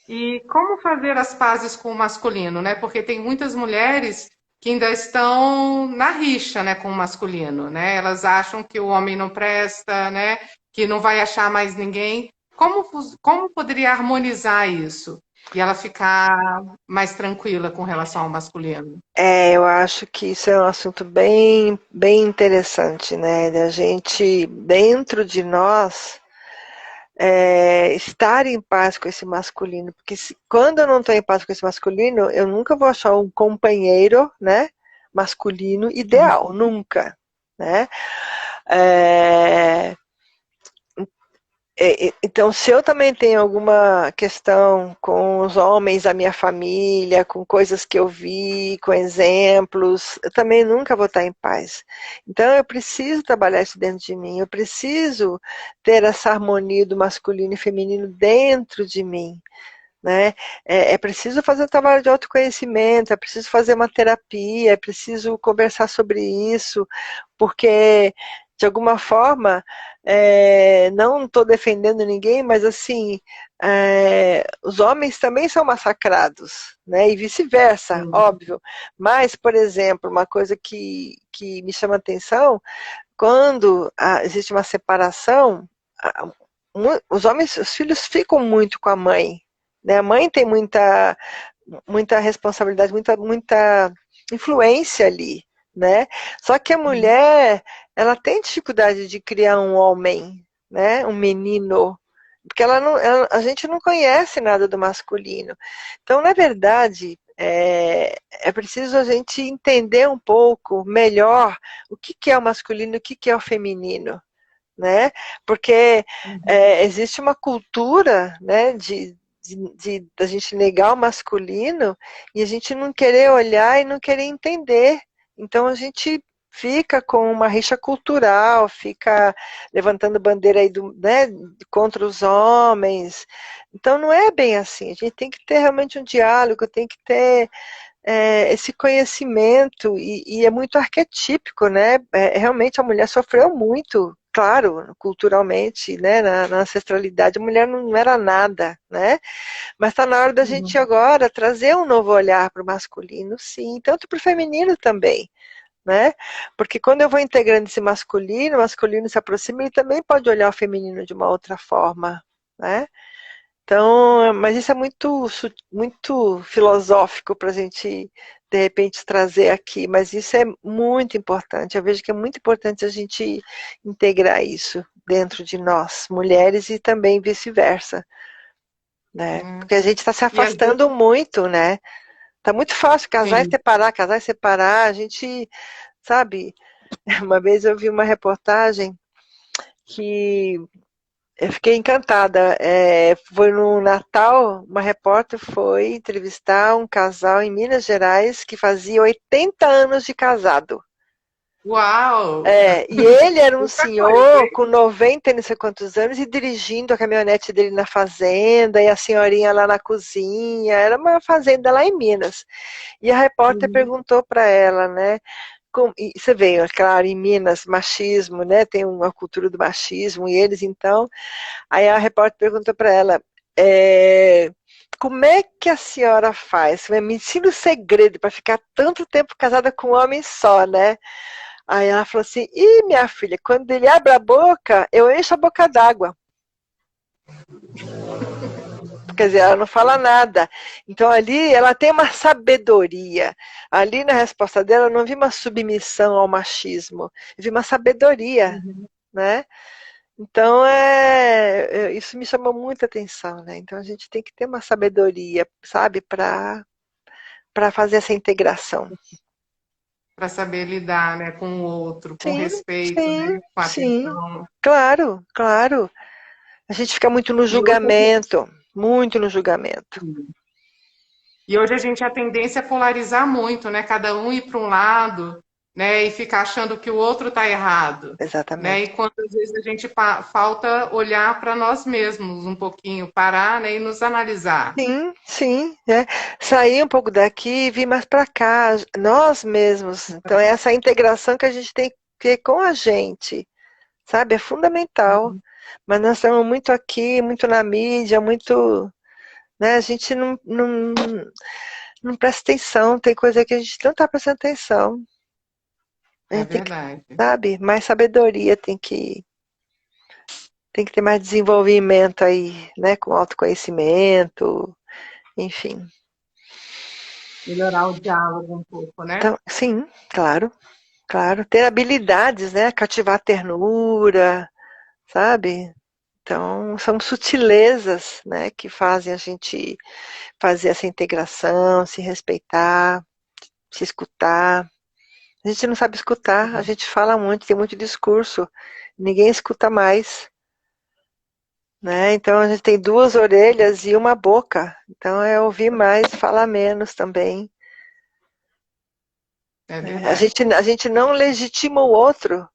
E como fazer as pazes com o masculino, né? Porque tem muitas mulheres que ainda estão na rixa, né, com o masculino, né? Elas acham que o homem não presta, né? Que não vai achar mais ninguém. Como poderia harmonizar isso? E ela ficar mais tranquila com relação ao masculino? Eu acho que isso é um assunto bem, bem interessante, né? Da gente, dentro de nós, estar em paz com esse masculino, porque quando eu não estou em paz com esse masculino, eu nunca vou achar um companheiro, né, masculino ideal, nunca, né? É, então, se eu também tenho alguma questão com os homens da minha família, com coisas que eu vi, com exemplos, eu também nunca vou estar em paz. Então, eu preciso trabalhar isso dentro de mim, eu preciso ter essa harmonia do masculino e feminino dentro de mim. Né? É preciso fazer um trabalho de autoconhecimento, é preciso fazer uma terapia, é preciso conversar sobre isso, porque de alguma forma não estou defendendo ninguém, mas assim os homens também são massacrados, né? E vice-versa, Sim. óbvio. Mas, por exemplo, uma coisa que me chama atenção, quando existe uma separação, os homens, os filhos ficam muito com a mãe, né? A mãe tem muita responsabilidade, muita influência ali, né? Só que a mulher, ela tem dificuldade de criar um homem, né? Um menino, porque a gente não conhece nada do masculino. Então, na verdade, é preciso a gente entender um pouco melhor o que é o masculino e o que é o feminino, né? Porque Uhum. existe uma cultura, né, da gente negar o masculino e a gente não querer olhar e não querer entender. Então a gente fica com uma rixa cultural, fica levantando bandeira aí né, contra os homens. Então não é bem assim. A gente tem que ter realmente um diálogo, tem que ter esse conhecimento e é muito arquetípico, né? Realmente a mulher sofreu muito, claro, culturalmente, né? Na ancestralidade, a mulher não era nada, né? Mas está na hora da gente Uhum. agora trazer um novo olhar para o masculino, sim, tanto para o feminino também. Né? Porque quando eu vou integrando esse masculino, o masculino se aproxima, ele também pode olhar o feminino de uma outra forma, né? Então, mas isso é muito filosófico para a gente, de repente, trazer aqui, mas isso é muito importante. Eu vejo que é muito importante a gente integrar isso dentro de nós, mulheres, e também vice-versa, né? É. Porque a gente está se E às vezes, afastando muito, né? Tá muito fácil sim. casar e separar. A gente, sabe, uma vez eu vi uma reportagem que eu fiquei encantada. Foi no Natal, uma repórter foi entrevistar um casal em Minas Gerais que fazia 80 anos de casado. Uau! E ele era um Muita coisa, senhor hein? com 90 e não sei quantos anos e dirigindo a caminhonete dele na fazenda e a senhorinha lá na cozinha. Era uma fazenda lá em Minas. E a repórter Uhum. perguntou para ela, né? E você vê, claro, em Minas, machismo, né? Tem uma cultura do machismo e eles então. Aí a repórter perguntou para ela: é, como é que a senhora faz? Me ensina o segredo para ficar tanto tempo casada com um homem só, né? Aí ela falou assim: ih, minha filha, quando ele abre a boca, eu encho a boca d'água. Quer dizer, ela não fala nada. Então ali ela tem uma sabedoria. Ali na resposta dela eu não vi uma submissão ao machismo, eu vi uma sabedoria, Uhum. né? Então isso me chamou muita atenção, né? Então a gente tem que ter uma sabedoria, sabe, para fazer essa integração. Para saber lidar, né, com o outro, com Sim, respeito, sim, né, com sim. atenção. Claro, claro. A gente fica E hoje, muito no julgamento. e hoje a gente a tendência é polarizar muito, né? Cada um ir para um lado, né? E ficar achando que o outro está errado, né? Exatamente. E quando às vezes a gente falta olhar para nós mesmos um pouquinho, parar, né? E nos analisar. Sim, sim, né? Sair um pouco daqui e vir mais para cá, nós mesmos. Então, é essa integração que a gente tem que ter com a gente, sabe? É fundamental. Mas nós estamos muito aqui, muito na mídia, muito, né? A gente não presta atenção, tem coisa que a gente não está prestando atenção. A É gente tem que, verdade. sabe? Mais sabedoria, tem que ter mais desenvolvimento aí, né? Com autoconhecimento, enfim. Melhorar o diálogo um pouco, né? Então, sim, claro. Claro, ter habilidades, né? Cativar a ternura, sabe? Então, são sutilezas, né, que fazem a gente fazer essa integração, se respeitar, se escutar. A gente não sabe escutar, a gente fala muito, tem muito discurso, ninguém escuta mais, né? Então, a gente tem duas orelhas e uma boca. Então, é ouvir mais, falar menos também. É Né? A verdade. gente, a gente não legitima o outro,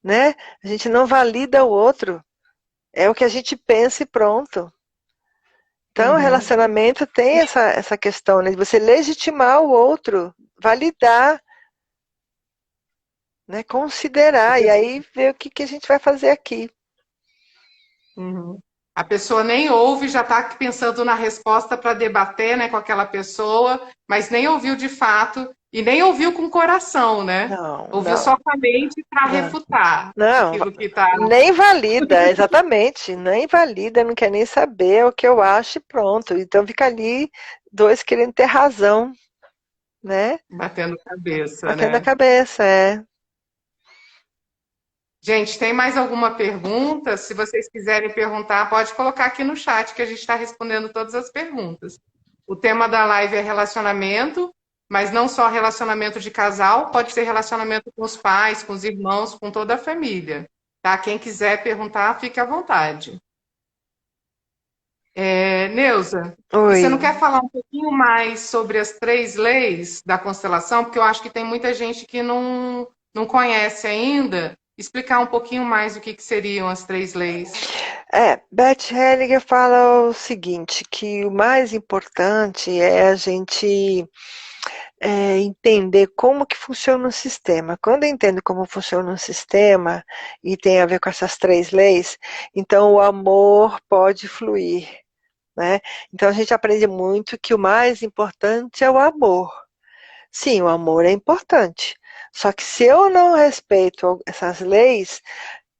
né? A gente não valida o outro. É o que a gente pensa e pronto. Então, o Uhum. relacionamento tem essa questão, né, de você legitimar o outro, validar, né, A considerar, e pessoa, aí ver o que a gente vai fazer aqui. uhum. A pessoa nem ouve, já está pensando na resposta para debater, né, com aquela pessoa, mas nem ouviu de fato e nem ouviu com o coração, né? Não, Ouviu não, só com a mente para não, refutar não, aquilo que está. nem valida, exatamente, nem valida, não quer nem saber o que eu acho e pronto. Então fica ali dois querendo ter razão, né? Batendo cabeça, Batendo a né? cabeça, é. Gente, tem mais alguma pergunta? Se vocês quiserem perguntar, pode colocar aqui no chat que a gente está respondendo todas as perguntas. O tema da live é relacionamento, mas não só relacionamento de casal, pode ser relacionamento com os pais, com os irmãos, com toda a família. tá? Quem quiser perguntar, fique à vontade. Neuza, e você não Oi. quer falar um pouquinho mais sobre as três leis da constelação? Porque eu acho que tem muita gente que não conhece ainda. Explicar um pouquinho mais o que seriam as três leis. Beth Hellinger fala o seguinte, que o mais importante é a gente entender como que funciona o sistema. Quando eu entendo como funciona o sistema, e tem a ver com essas três leis, então o amor pode fluir, né? Então a gente aprende muito que o mais importante é o amor. Sim, o amor é importante. Só que se eu não respeito essas leis,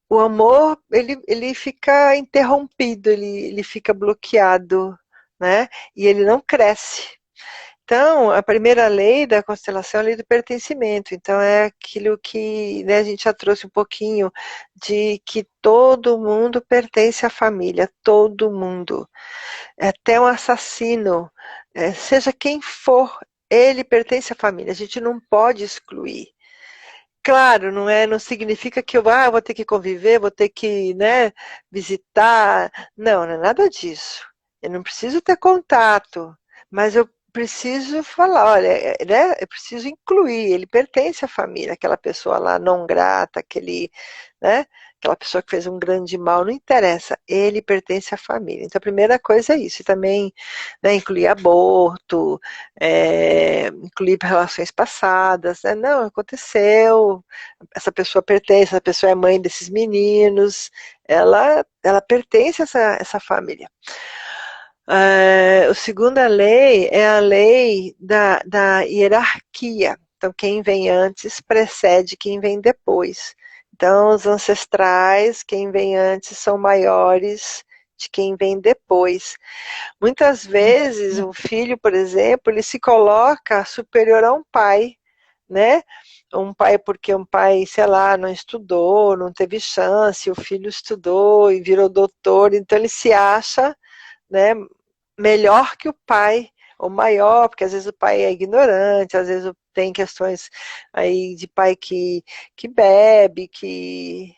o amor ele fica interrompido, ele fica bloqueado, né? E ele não cresce. Então, a primeira lei da constelação é a lei do pertencimento. Então, é aquilo que, né, a gente já trouxe um pouquinho de que todo mundo pertence à família, todo mundo. Até um assassino, seja quem for, ele pertence à família. A gente não pode excluir. Claro, não significa que eu vou ter que conviver, vou ter que, né, visitar. Não, não é nada disso. Eu não preciso ter contato, mas eu preciso falar, olha, né, eu preciso incluir, ele pertence à família, aquela pessoa lá não grata, né, aquela pessoa que fez um grande mal, não interessa, ele pertence à família. Então a primeira coisa é isso, e também, né, incluir aborto, incluir relações passadas, né, não, aconteceu, essa pessoa pertence, essa pessoa é mãe desses meninos, ela pertence a essa família. A segunda lei é a lei da hierarquia. Então, quem vem antes precede quem vem depois. Então, os ancestrais, quem vem antes, são maiores de quem vem depois. Muitas vezes, um filho, por exemplo, ele se coloca superior a um pai, né? Um pai porque um pai, sei lá, não estudou, não teve chance, o filho estudou e virou doutor, então ele se acha, né, melhor que o pai, ou maior, porque às vezes o pai é ignorante, às vezes tem questões aí de pai que bebe,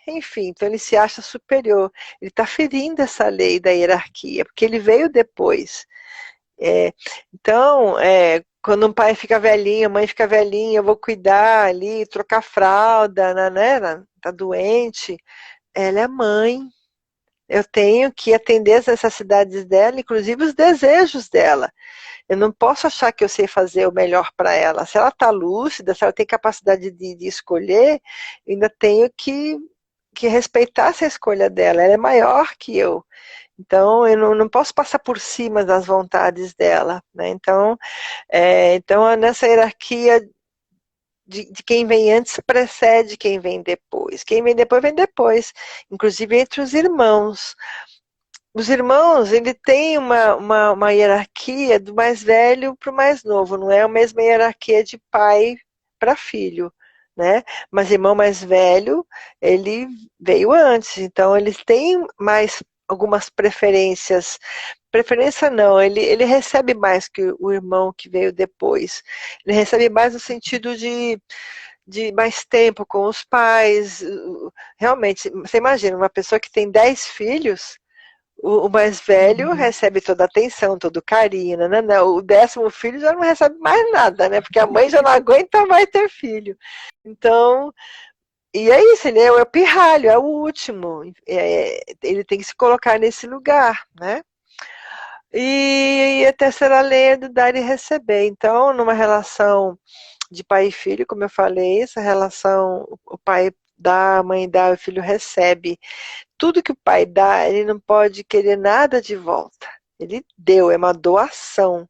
enfim, então ele se acha superior. Ele está ferindo essa lei da hierarquia, porque ele veio depois. Então, quando um pai fica velhinho, a mãe fica velhinha, eu vou cuidar ali, trocar fralda, né, tá doente, ela é mãe, eu tenho que atender as necessidades dela, inclusive os desejos dela. Eu não posso achar que eu sei fazer o melhor para ela. Se ela está lúcida, se ela tem capacidade de escolher, eu ainda tenho que respeitar essa escolha dela. Ela é maior que eu. Então, eu não posso passar por cima das vontades dela. Né? Então, nessa hierarquia de quem vem antes precede quem vem depois. Quem vem depois. Inclusive entre os irmãos. Os irmãos, ele tem uma hierarquia do mais velho para o mais novo, não é a mesma hierarquia de pai para filho, né? Mas o irmão mais velho, ele veio antes, então eles têm mais algumas preferências. Preferência não, ele recebe mais que o irmão que veio depois. Ele recebe mais no sentido de mais tempo com os pais. Realmente, você imagina, uma pessoa que tem 10 filhos, o mais velho recebe toda a atenção, todo o carinho, né? O 10º filho já não recebe mais nada, né? Porque a mãe já não aguenta mais ter filho. Então, e é isso, ele é o pirralho, é o último. Ele tem que se colocar nesse lugar, né? E a terceira lei é do dar e receber. Então, numa relação de pai e filho, como eu falei, essa relação, o pai dá, a mãe dá, o filho recebe. Tudo que o pai dá, ele não pode querer nada de volta. Ele deu, é uma doação.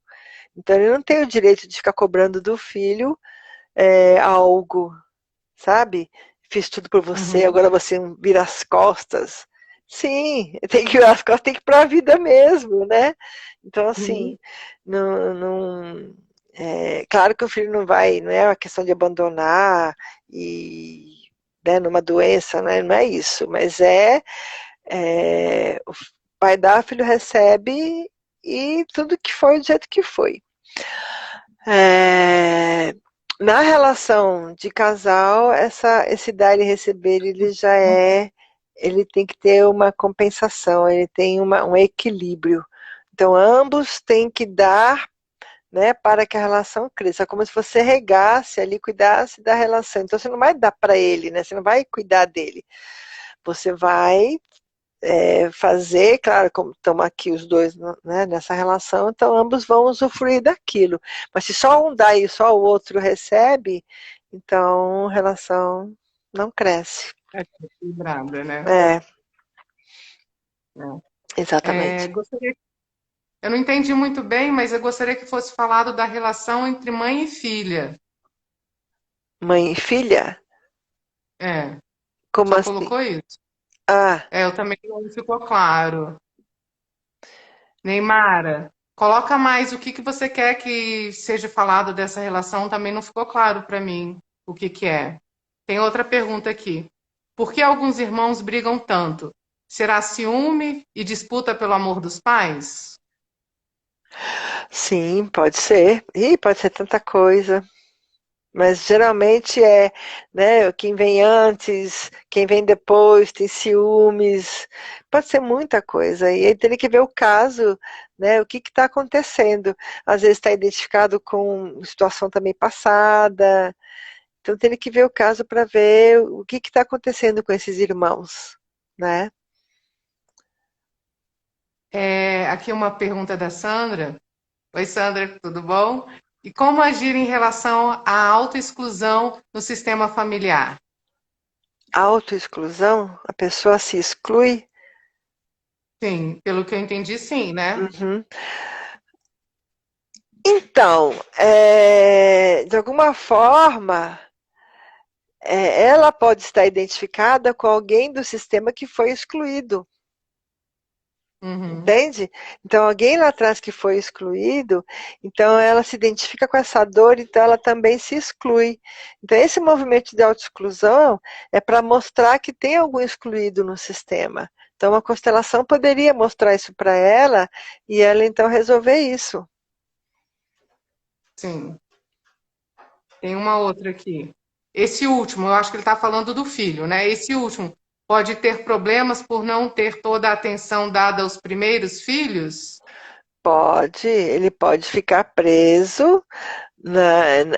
Então ele não tem o direito de ficar cobrando do filho algo, sabe? Fiz tudo por você, agora você vira as costas. Sim, tem que virar as costas, tem que ir para a vida mesmo, né? Então, assim, claro que o filho não é uma questão de abandonar e, né, numa doença, né, não é isso, mas o pai dá, o filho recebe e tudo que foi do jeito que foi. Na relação de casal, esse dar e receber, ele já é ele tem que ter uma compensação, ele tem um equilíbrio. Então, ambos têm que dar, né, para que a relação cresça. É como se você regasse ali, cuidasse da relação. Então, você não vai dar para ele, né? Você não vai cuidar dele. Você vai fazer, claro, como estamos aqui os dois, né, nessa relação, então ambos vão usufruir daquilo. Mas se só um dá e só o outro recebe, então a relação não cresce. É equilibrada, né? É, É, exatamente. eu não entendi muito bem, mas eu gostaria que fosse falado da relação entre mãe e filha. Mãe e filha? É, Como só assim? colocou isso? Ah, É, eu também não ficou claro. Neymara, coloca mais o que que você quer que seja falado dessa relação, também não ficou claro para mim o que que é. Tem outra pergunta aqui. Por que alguns irmãos brigam tanto? Será ciúme e disputa pelo amor dos pais? sim, pode ser. Ih, pode ser tanta coisa. Mas geralmente né, quem vem antes, quem vem depois, tem ciúmes, pode ser muita coisa. E aí teria que ver o caso, né, o que está acontecendo. Às vezes está identificado com situação também passada, então teria que ver o caso para ver o que está acontecendo com esses irmãos, né? É, aqui uma pergunta da Sandra. Oi, Sandra, tudo bom? E como agir em relação à autoexclusão no sistema familiar? Autoexclusão, a pessoa se exclui. Sim, pelo que eu entendi, sim, né? Uhum. Então, de alguma forma, ela pode estar identificada com alguém do sistema que foi excluído, Uhum, entende? Então, alguém lá atrás que foi excluído, então ela se identifica com essa dor, então ela também se exclui. Então, esse movimento de autoexclusão é para mostrar que tem algum excluído no sistema. Então, uma constelação poderia mostrar isso para ela e ela então resolver isso. sim. Tem uma outra aqui. Esse último, eu acho que ele está falando do filho, né? Esse último pode ter problemas por não ter toda a atenção dada aos primeiros filhos? Pode, ele pode ficar preso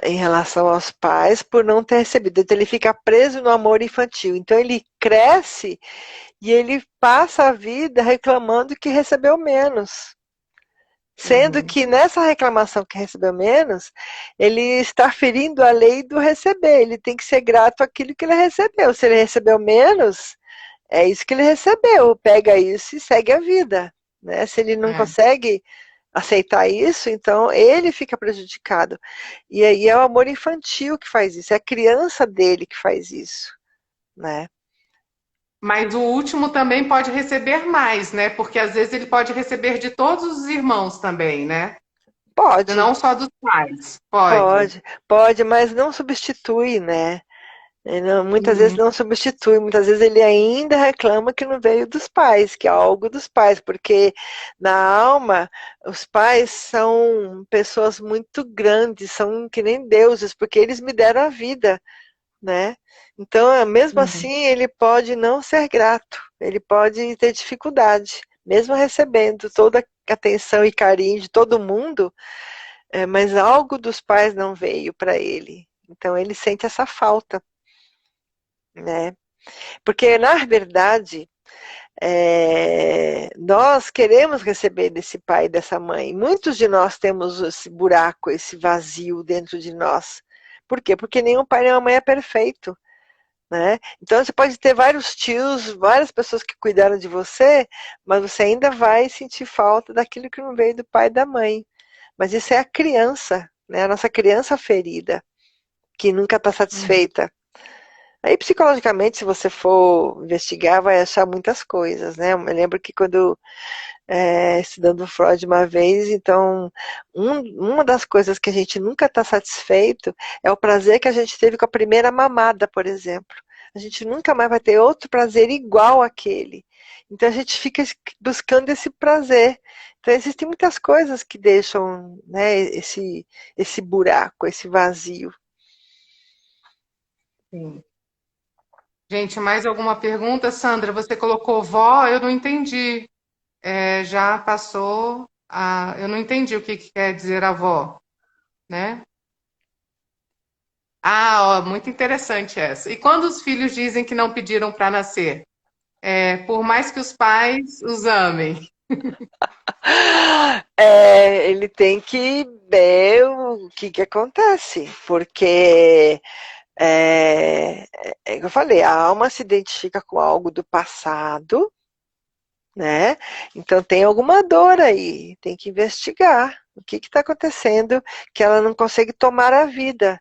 em relação aos pais por não ter recebido. Então, ele fica preso no amor infantil. Então, ele cresce e ele passa a vida reclamando que recebeu menos. Sendo Uhum, que nessa reclamação que recebeu menos, ele está ferindo a lei do receber. Ele tem que ser grato àquilo que ele recebeu. Se ele recebeu menos, é isso que ele recebeu. Pega isso e segue a vida. Né? Se ele não é. consegue aceitar isso, então ele fica prejudicado. E aí é o amor infantil que faz isso, é a criança dele que faz isso, né? Mas o último também pode receber mais, né? Porque às vezes ele pode receber de todos os irmãos também, né? Pode, Não só dos pais. Pode. pode, mas não substitui, né? Muitas vezes Uhum, não substitui, muitas vezes ele ainda reclama que não veio dos pais, que é algo dos pais, porque na alma os pais são pessoas muito grandes, são que nem deuses, porque eles me deram a vida, né? Então, mesmo uhum, assim, ele pode não ser grato, ele pode ter dificuldade, mesmo recebendo toda a atenção e carinho de todo mundo, mas algo dos pais não veio para ele. Então, ele sente essa falta, né? Porque, na verdade, nós queremos receber desse pai e dessa mãe. Muitos de nós temos esse buraco, esse vazio dentro de nós. Por quê? Porque nenhum pai nem uma mãe é perfeito. Né? Então você pode ter vários tios, várias pessoas que cuidaram de você, mas você ainda vai sentir falta daquilo que não veio do pai e da mãe. Mas isso é a criança, né? A nossa criança ferida, que nunca está uhum. satisfeita. Aí, psicologicamente, se você for investigar, vai achar muitas coisas, né? Eu me lembro que quando estudando Freud uma vez, então, uma das coisas que a gente nunca está satisfeito é o prazer que a gente teve com a primeira mamada, por exemplo. A gente nunca mais vai ter outro prazer igual àquele. Então, a gente fica buscando esse prazer. Então, existem muitas coisas que deixam, né, esse buraco, esse vazio. Sim. Gente, mais alguma pergunta? Sandra, você colocou vó, eu não entendi. Já passou a. Eu não entendi o que que quer dizer avó, né? Ah, ó, muito interessante essa. E quando os filhos dizem que não pediram para nascer? Por mais que os pais os amem. Ele tem que ver o que acontece, porque é que eu falei, a alma se identifica com algo do passado, né? Então tem alguma dor aí, tem que investigar o que está acontecendo que ela não consegue tomar a vida,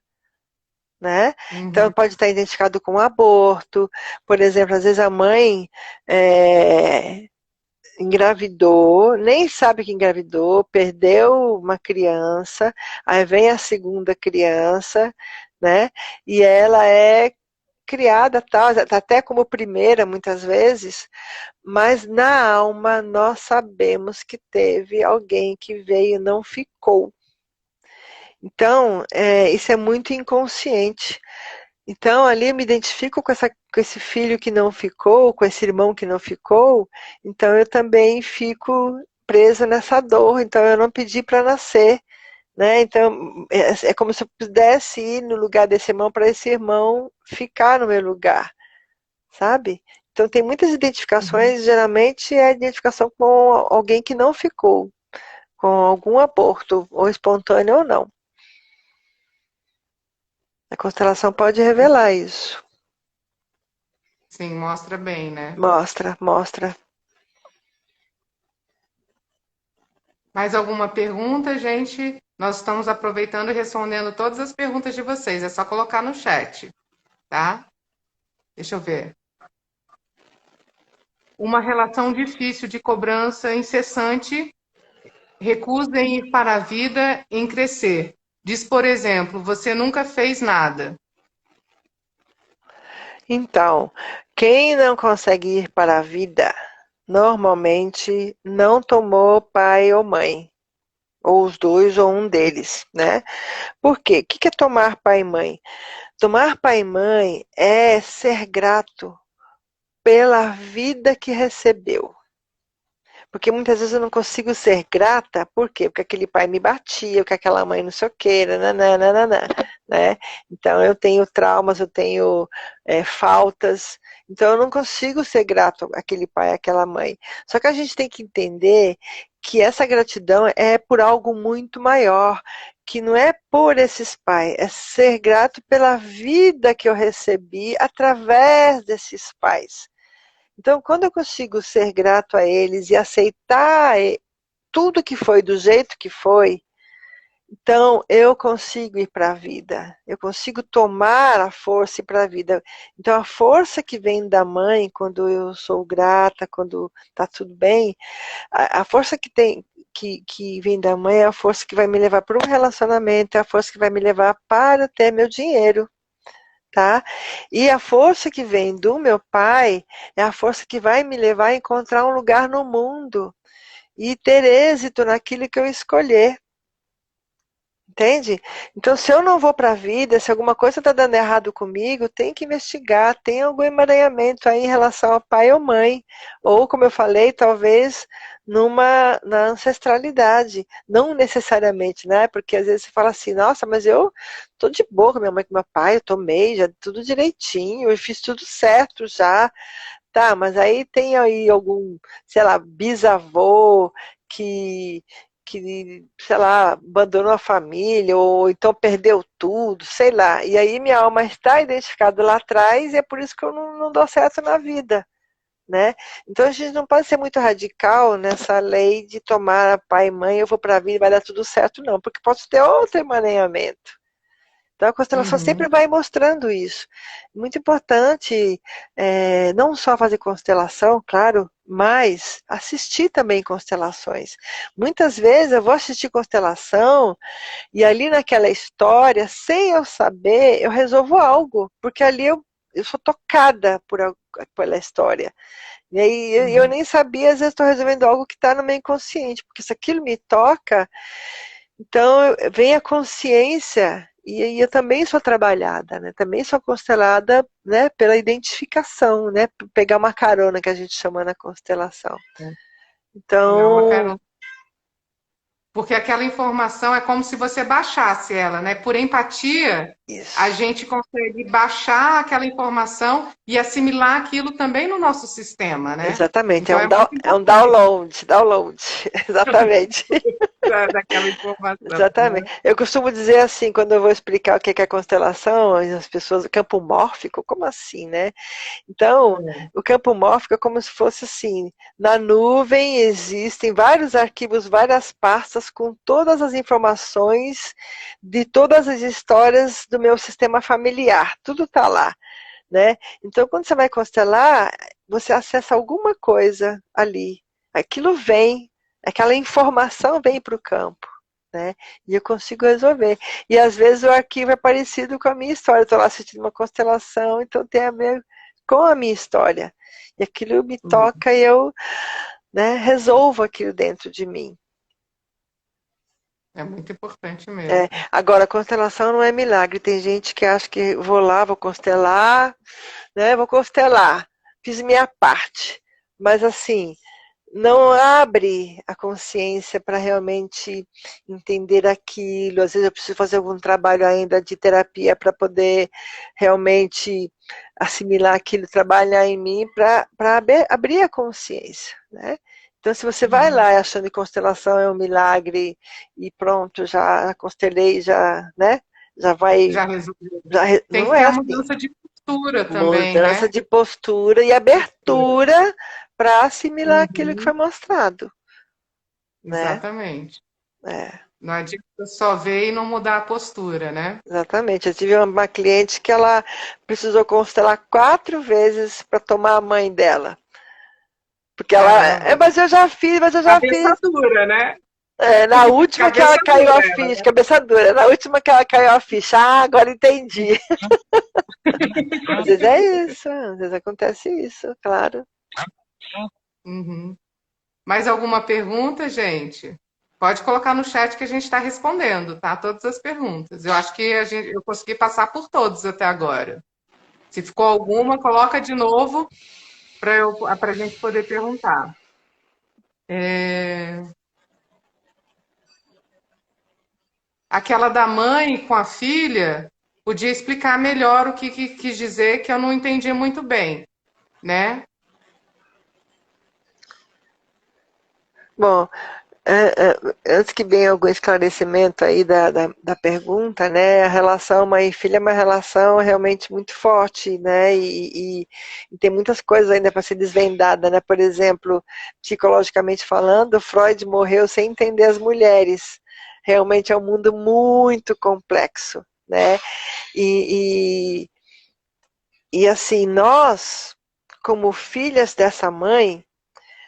né? Então Uhum, pode estar identificado com aborto, por exemplo, às vezes a mãe é, engravidou, nem sabe que engravidou, perdeu uma criança, aí vem a segunda criança, né? E ela é criada tal, até como primeira muitas vezes, mas na alma nós sabemos que teve alguém que veio e não ficou. Então, isso é muito inconsciente. Então, ali eu me identifico com esse filho que não ficou, com esse irmão que não ficou, então eu também fico presa nessa dor, então eu não pedi para nascer, né? Então, é como se eu pudesse ir no lugar desse irmão para esse irmão ficar no meu lugar, sabe? Então, tem muitas uhum. identificações, geralmente é a identificação com alguém que não ficou, com algum aborto, ou espontâneo ou não. A constelação pode revelar isso. Sim, mostra bem, né? Mostra, mostra. Mais alguma pergunta, gente? Nós estamos aproveitando e respondendo todas as perguntas de vocês. É só colocar no chat, tá? Deixa eu ver. Uma relação difícil de cobrança incessante, recusa em ir para a vida, em crescer. Diz, por exemplo, você nunca fez nada. Então, quem não consegue ir para a vida, normalmente não tomou pai ou mãe, ou os dois ou um deles, né? Por quê? O que é tomar pai e mãe? Tomar pai e mãe é ser grato pela vida que recebeu. Porque muitas vezes eu não consigo ser grata, por quê? Porque aquele pai me batia, porque aquela mãe não sei o quê, nananana, né? Então eu tenho traumas, eu tenho faltas, então eu não consigo ser grato àquele pai, àquela mãe. Só que a gente tem que entender que essa gratidão é por algo muito maior, que não é por esses pais, é ser grato pela vida que eu recebi através desses pais. Então, quando eu consigo ser grato a eles e aceitar tudo que foi do jeito que foi, então eu consigo ir para a vida. Eu consigo tomar a força e ir para a vida. Então, a força que vem da mãe, quando eu sou grata, quando está tudo bem, a força que tem. Que vem da mãe é a força que vai me levar para um relacionamento, é a força que vai me levar para ter meu dinheiro, tá? E a força que vem do meu pai é a força que vai me levar a encontrar um lugar no mundo e ter êxito naquilo que eu escolher. Entende? Então, se eu não vou para a vida, se alguma coisa está dando errado comigo, tem que investigar, tem algum emaranhamento aí em relação ao pai ou mãe, ou, como eu falei, talvez na ancestralidade, não necessariamente, né? Porque às vezes você fala assim, nossa, mas eu tô de boa com minha mãe e com meu pai, eu tomei já tudo direitinho, eu fiz tudo certo já, tá? Mas aí tem aí algum, sei lá, bisavô que sei lá, abandonou a família, ou então perdeu tudo, sei lá. E aí minha alma está identificada lá atrás e é por isso que eu não dou certo na vida, né? Então a gente não pode ser muito radical nessa lei de tomar pai e mãe, eu vou para a vida e vai dar tudo certo, não, porque posso ter outro emaranhamento. Então a constelação sempre Uhum. vai mostrando isso. Muito importante não só fazer constelação, claro, mas assistir também constelações. Muitas vezes eu vou assistir constelação e ali naquela história, sem eu saber, eu resolvo algo, porque ali eu sou tocada pela história. E aí eu Uhum. nem sabia, às vezes estou resolvendo algo que está no meu inconsciente, porque se aquilo me toca, então vem a consciência E eu também sou trabalhada, né? Também sou constelada, né, pela identificação, né? Pegar uma carona que a gente chama na constelação. Pegar uma Então, carona. Porque aquela informação é como se você baixasse ela, né? Por empatia, a isso. gente consegue baixar aquela informação e assimilar aquilo também no nosso sistema, né? Exatamente, Então é muito é um importante download, exatamente. daquela informação, Exatamente. né? Eu costumo dizer assim, quando eu vou explicar o que é constelação, as pessoas, campo mórfico, como assim, né? Então, o campo mórfico é como se fosse assim, na nuvem existem vários arquivos, várias pastas com todas as informações de todas as histórias do meu sistema familiar, tudo está lá, né? Então, quando você vai constelar, você acessa alguma coisa ali, aquilo vem, aquela informação vem para o campo. Né? E eu consigo resolver. E às vezes o arquivo é parecido com a minha história. Estou lá assistindo uma constelação, então tem a ver com a minha história. E aquilo me toca e eu, né, resolvo aquilo dentro de mim. É muito importante É, mesmo. agora, a constelação não é milagre. Tem gente que acha que vou lá, vou constelar, né? Vou constelar. Fiz minha parte. Mas assim, não abre a consciência para realmente entender aquilo. Às vezes eu preciso fazer algum trabalho ainda de terapia para poder realmente assimilar aquilo, trabalhar em mim para abrir a consciência, né? Então, se você vai lá achando que constelação é um milagre e pronto, já constelei, já, né? Já vai, Já resolveu. Tem não que ter é a assim. mudança de postura também, Mudança né? de postura e Postura. abertura para assimilar aquilo que foi Uhum. mostrado, né? Exatamente. É, Não adianta só ver e não mudar a postura, né? exatamente. Eu tive uma cliente que ela precisou constelar 4 vezes para tomar a mãe dela. Porque ela, Caramba. mas eu já fiz, mas eu já Cabeça fiz. dura, né? É, na última que ela Cabeça caiu a dura ela, ficha, né? cabeça dura, na última que ela caiu a ficha, agora entendi. Às vezes é isso, às vezes acontece isso, claro. Uhum. Mais alguma pergunta, gente? Pode colocar no chat que a gente está respondendo, tá? Todas as perguntas. Eu acho que eu consegui passar por todos até agora. Se ficou alguma, coloca de novo para a gente poder perguntar. É, aquela da mãe com a filha, podia explicar melhor o que quis dizer, que eu não entendi muito bem, né? Bom, antes que venha algum esclarecimento aí da pergunta, né, a relação mãe e filha é uma relação realmente muito forte, né, e tem muitas coisas ainda para ser desvendada, né, por exemplo, psicologicamente falando, Freud morreu sem entender as mulheres, realmente é um mundo muito complexo, né, e, e assim, nós, como filhas dessa mãe,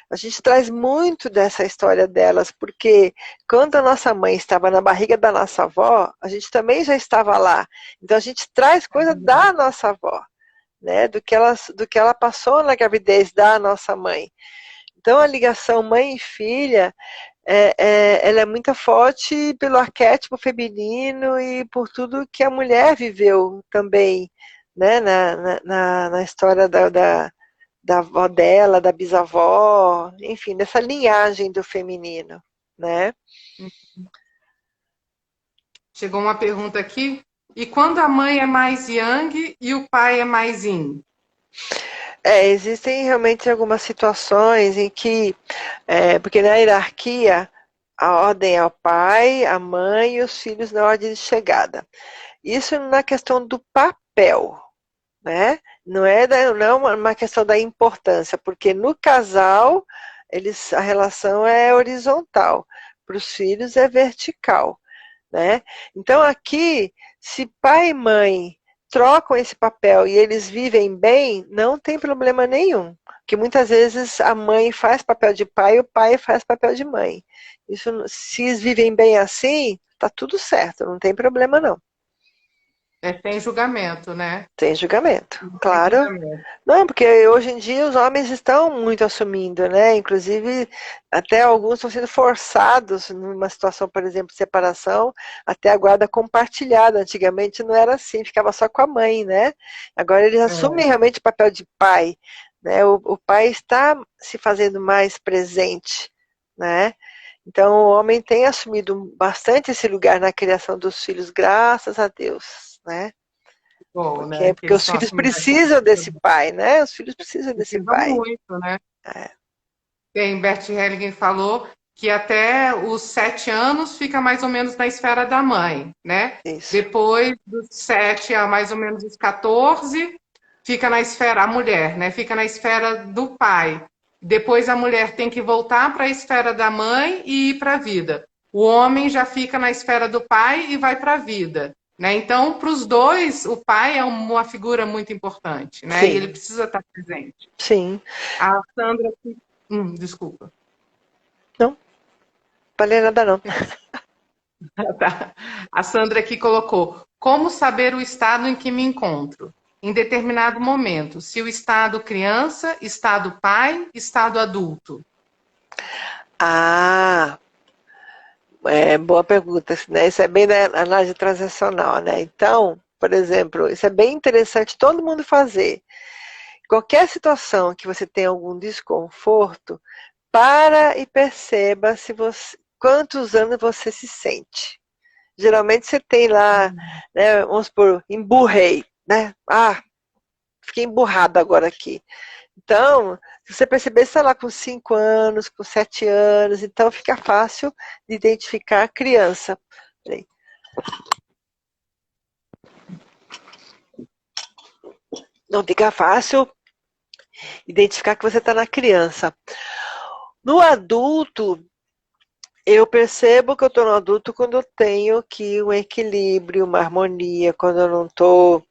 a gente traz muito dessa história delas, porque quando a nossa mãe estava na barriga da nossa avó, a gente também já estava lá. Então a gente traz coisa da nossa avó, né? Do que ela passou na gravidez da nossa mãe. Então a ligação mãe e filha, ela é muito forte pelo arquétipo feminino e por tudo que a mulher viveu também, né? Na história da avó dela, da bisavó, enfim, dessa linhagem do feminino, né? Chegou uma pergunta aqui. E quando a mãe é mais yang e o pai é mais yin? Existem realmente algumas situações em que, porque na hierarquia, a ordem é o pai, a mãe e os filhos na ordem de chegada. Isso na questão do papel, né? Não é uma questão da importância, porque no casal a relação é horizontal, para os filhos é vertical, né? Então aqui, se pai e mãe trocam esse papel e eles vivem bem, não tem problema nenhum. Porque muitas vezes a mãe faz papel de pai e o pai faz papel de mãe. Isso, se eles vivem bem assim, tá tudo certo, não tem problema não. É sem julgamento, né? Sem julgamento, Sem claro. julgamento. Não, porque hoje em dia os homens estão muito assumindo, né? Inclusive, até alguns estão sendo forçados numa situação, por exemplo, de separação, até a guarda compartilhada. Antigamente não era assim, ficava só com a mãe, né? Agora eles assumem É. realmente o papel de pai, né? O pai está se fazendo mais presente, né? Então o homem tem assumido bastante esse lugar na criação dos filhos, graças a Deus, né? Bom, né? Que Porque eles os estão filhos assumindo precisam desse pai, né? Os filhos precisam desse precisa pai. muito, né? É, Tem, Bert Hellinger falou que até os 7 anos fica mais ou menos na esfera da mãe, né? isso. Depois dos 7 a mais ou menos os 14, fica na esfera, a mulher, né? Fica na esfera do pai. Depois a mulher tem que voltar para a esfera da mãe e ir para a vida. O homem já fica na esfera do pai e vai para a vida. Né? Então, para os dois, o pai é uma figura muito importante, né? E ele Sim, precisa estar presente. sim. A Sandra, desculpa. Não, falei nada não. Tá. A Sandra aqui colocou: como saber o estado em que me encontro? Em determinado momento, se o estado criança, estado pai, estado adulto. Ah, boa pergunta, né? Isso é bem da análise transacional, né? Então, por exemplo, isso é bem interessante todo mundo fazer. Qualquer situação que você tenha algum desconforto, para e perceba se você, quantos anos você se sente. Geralmente você tem lá, né, vamos supor, emburrei, né? Ah, fiquei emburrado agora aqui. Então, se você perceber, sei lá, com 5 anos, com 7 anos, então fica fácil de identificar a criança. Peraí. Não fica fácil identificar que você está na criança. No adulto, eu percebo que eu estou no adulto quando eu tenho que um equilíbrio, uma harmonia, quando eu não estou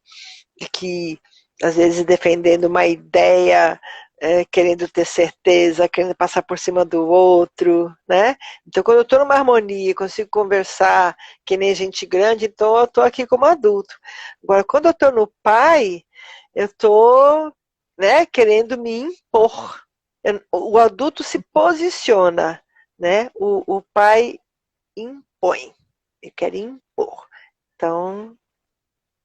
que às vezes defendendo uma ideia, querendo ter certeza, querendo passar por cima do outro, né? Então, quando eu estou numa harmonia, consigo conversar que nem gente grande, então eu estou aqui como adulto. Agora, quando eu estou no pai, eu estou, né, querendo me impor. O adulto se posiciona, né? O pai impõe. Eu quero impor. Então,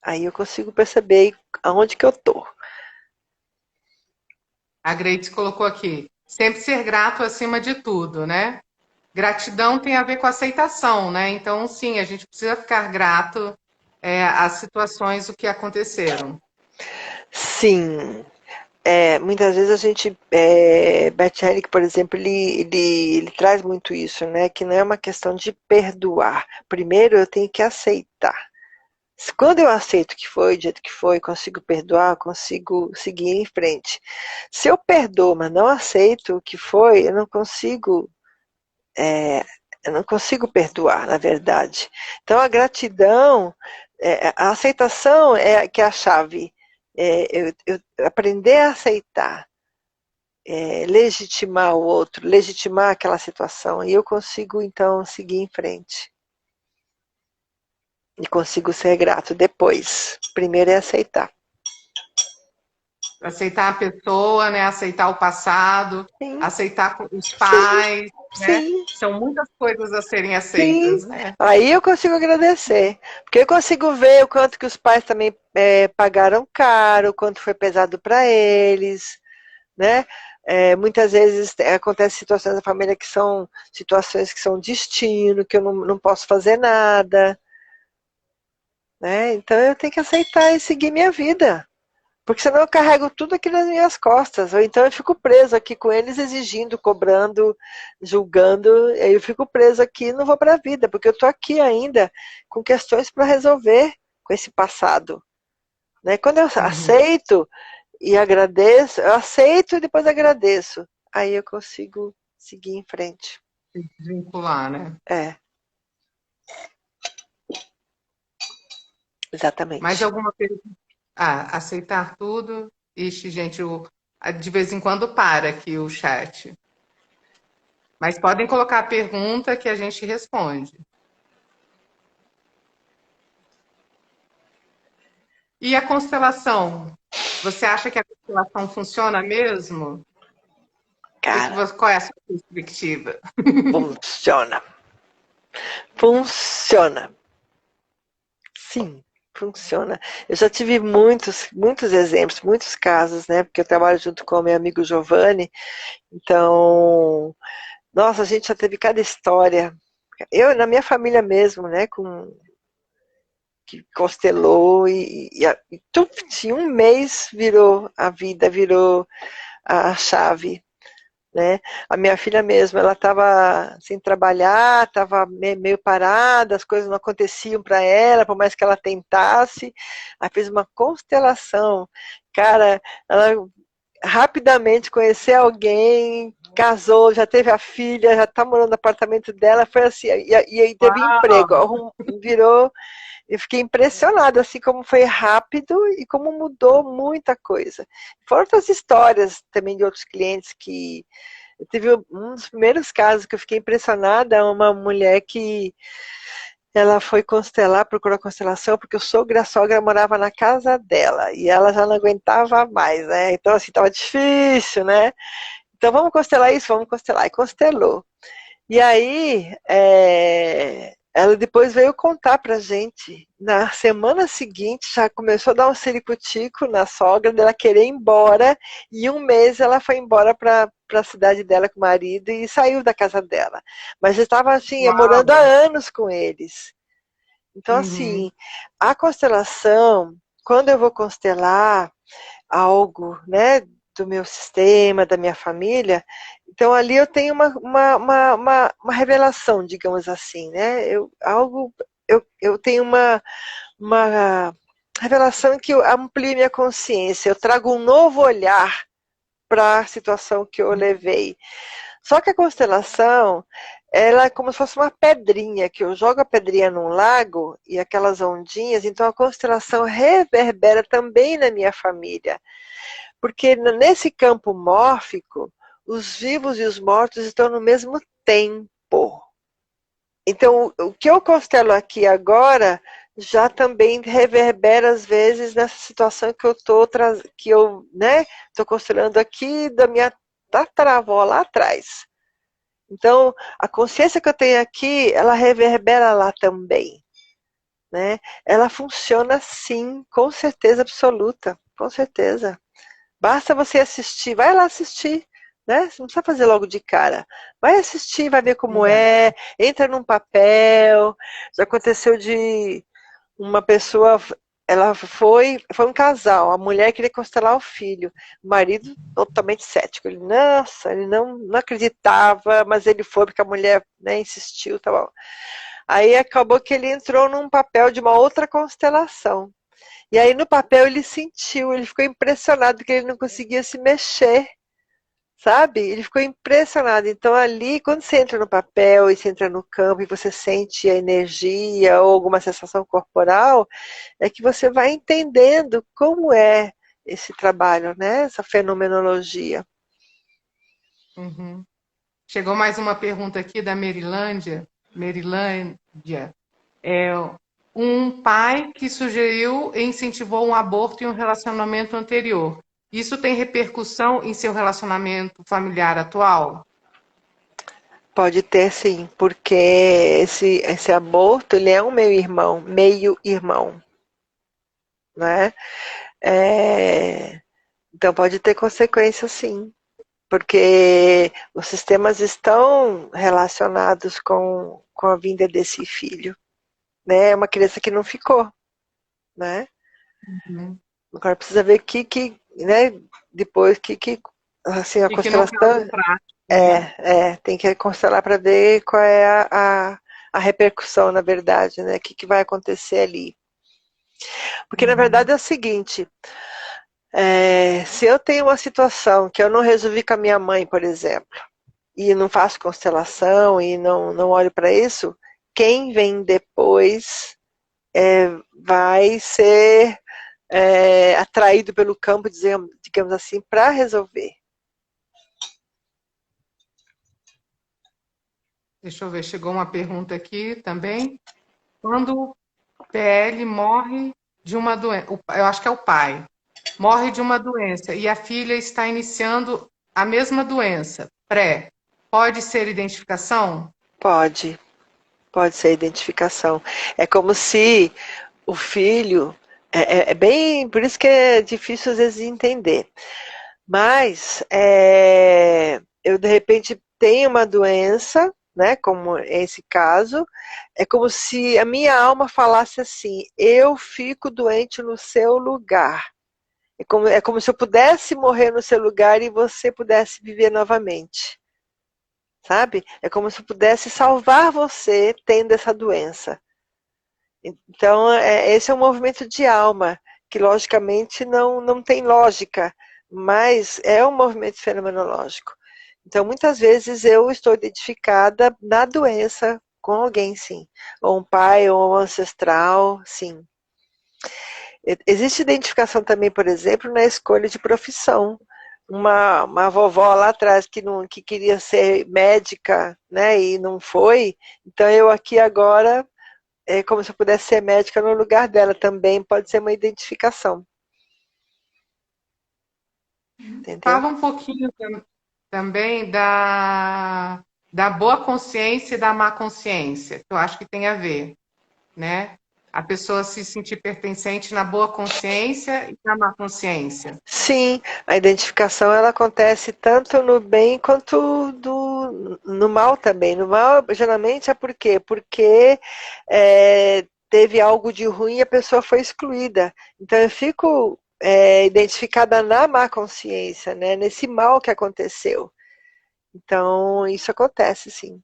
aí eu consigo perceber aonde que eu tô. A Greides colocou aqui: sempre ser grato acima de tudo, né? Gratidão tem a ver com aceitação, né? Então, sim, a gente precisa ficar grato às situações o que aconteceram. Sim, muitas vezes a gente, Bert Hellick, por exemplo, ele traz muito isso, né? Que não é uma questão de perdoar. Primeiro eu tenho que aceitar. Quando eu aceito que foi, do jeito que foi, consigo perdoar, consigo seguir em frente. Se eu perdoo, mas não aceito o que foi, é, eu não consigo perdoar, na verdade. Então a gratidão, a aceitação é que é a chave. Eu aprender a aceitar, legitimar o outro, legitimar aquela situação, e eu consigo então seguir em frente. E consigo ser grato depois. Primeiro é aceitar. Aceitar a pessoa, né? Aceitar o passado, Sim, aceitar os sim, pais, né? sim. São muitas coisas a serem Sim, aceitas, né? aí eu consigo agradecer, porque eu consigo ver o quanto que os pais também pagaram caro, o quanto foi pesado para eles, né? Muitas vezes acontecem situações da família que são situações que são destino, que eu não posso fazer nada, né? Então eu tenho que aceitar e seguir minha vida. Porque senão eu carrego tudo aqui nas minhas costas. Ou então eu fico preso aqui com eles, exigindo, cobrando, julgando. Aí eu fico preso aqui e não vou para a vida, porque eu estou aqui ainda com questões para resolver com esse passado. Né? Quando eu Uhum. aceito e agradeço, eu aceito e depois agradeço. Aí eu consigo seguir em frente. Se desvincular, né? É, Mais exatamente. alguma pergunta? Ah, aceitar tudo. Ixi, gente, de vez em quando para aqui o chat. Mas podem colocar a pergunta que a gente responde. E a constelação? Você acha que a constelação funciona mesmo? Cara, Qual é a sua perspectiva? funciona. Funciona. Sim, funciona. Eu já tive muitos exemplos, muitos casos, né? Porque eu trabalho junto com o meu amigo Giovanni. Então, nossa, a gente já teve cada história. Eu, na minha família mesmo, né? Que constelou e em um mês virou a vida, virou a chave. Né? A minha filha mesmo, ela estava sem trabalhar, estava meio parada, as coisas não aconteciam para ela, por mais que ela tentasse. Aí fez uma constelação. Cara, ela rapidamente conheceu alguém, casou, já teve a filha, já está morando no apartamento dela, foi assim, e aí teve emprego, virou. Eu fiquei impressionada, assim como foi rápido e como mudou muita coisa. Foram outras histórias também de outros clientes que eu tive um dos primeiros casos que eu fiquei impressionada, uma mulher que ela foi constelar, procurou constelação, porque o sogro e a sogra moravam na casa dela, e ela já não aguentava mais, né? Então, assim, tava difícil, né? Então, vamos constelar isso, vamos constelar. E constelou. E aí, ela depois veio contar pra gente. Na semana seguinte, já começou a dar um ciricutico na sogra dela querer ir embora. E um mês ela foi embora para a cidade dela com o marido e saiu da casa dela. Mas já estava assim, morando há Uau! anos com eles. Então, Uhum. assim, a constelação, quando eu vou constelar algo, né, do meu sistema, da minha família, então ali eu tenho uma revelação, digamos assim, né? Eu tenho uma revelação que eu amplio minha consciência, eu trago um novo olhar para a situação que eu levei. Só que a constelação, ela é como se fosse uma pedrinha, que eu jogo a pedrinha num lago e aquelas ondinhas, então a constelação reverbera também na minha família. Porque nesse campo mórfico, os vivos e os mortos estão no mesmo tempo. Então, o que eu constelo aqui agora já também reverbera às vezes nessa situação que eu estou que eu, né, estou constelando aqui da minha tataravó lá atrás. Então, a consciência que eu tenho aqui, ela reverbera lá também, né? Ela funciona sim, com certeza absoluta, com certeza. Basta você assistir, vai lá assistir, né? Você não precisa fazer logo de cara. Vai assistir, vai ver como Verdade. é, entra num papel. Já aconteceu de uma pessoa, ela foi um casal, a mulher queria constelar o filho, o marido totalmente cético. Ele, nossa, ele não acreditava, mas ele foi porque a mulher, né, insistiu, tá bom. Aí acabou que ele entrou num papel de uma outra constelação. E aí no papel ele sentiu, ele ficou impressionado que ele não conseguia se mexer, sabe? Ele ficou impressionado. Então ali, quando você entra no papel e você entra no campo e você sente a energia ou alguma sensação corporal, é que você vai entendendo como é esse trabalho, né? Essa fenomenologia. Uhum. Chegou mais uma pergunta aqui da Merilândia. Merilândia. É um pai que sugeriu e incentivou um aborto em um relacionamento anterior. Isso tem repercussão em seu relacionamento familiar atual? Pode ter sim, porque esse aborto ele é um meio irmão, né? É, então pode ter consequências sim, porque os sistemas estão relacionados com a vinda desse filho, né? É uma criança que não ficou, né? Uhum. Agora precisa ver né? Depois assim, a E que no caso constelação prático, né? tem que constelar para ver qual é a repercussão, na verdade, né? O que vai acontecer ali. Porque na Uhum. verdade é o seguinte, se eu tenho uma situação que eu não resolvi com a minha mãe, por exemplo, e não faço constelação e não olho para isso, quem vem depois vai ser atraído pelo campo, digamos assim, para resolver. Deixa eu ver, chegou uma pergunta aqui também. Quando o PL morre de uma doença, eu acho que é o pai, morre de uma doença e a filha está iniciando a mesma doença, pré, pode ser identificação? Pode, pode ser identificação. É como se o filho, é bem, por isso que é difícil às vezes de entender. Mas eu de repente tenho uma doença, né? Como esse caso, é como se a minha alma falasse assim: eu fico doente no seu lugar. É como se eu pudesse morrer no seu lugar e você pudesse viver novamente. Sabe? É como se eu pudesse salvar você tendo essa doença. Então, esse é um movimento de alma, que logicamente não tem lógica, mas é um movimento fenomenológico. Então, muitas vezes eu estou identificada na doença com alguém, sim. Ou um pai, ou um ancestral, sim. Existe identificação também, por exemplo, na escolha de profissão. Uma vovó lá atrás que queria ser médica, né, e não foi, então eu aqui agora é como se eu pudesse ser médica no lugar dela também, pode ser uma identificação. Entendeu? Fala um pouquinho também da boa consciência e da má consciência, que eu acho que tem a ver, né? A pessoa se sentir pertencente na boa consciência e na má consciência. Sim, a identificação ela acontece tanto no bem quanto no mal também. No mal, geralmente é por quê? Porque teve algo de ruim e a pessoa foi excluída. Então eu fico identificada na má consciência, né? Nesse mal que aconteceu. Então isso acontece, sim.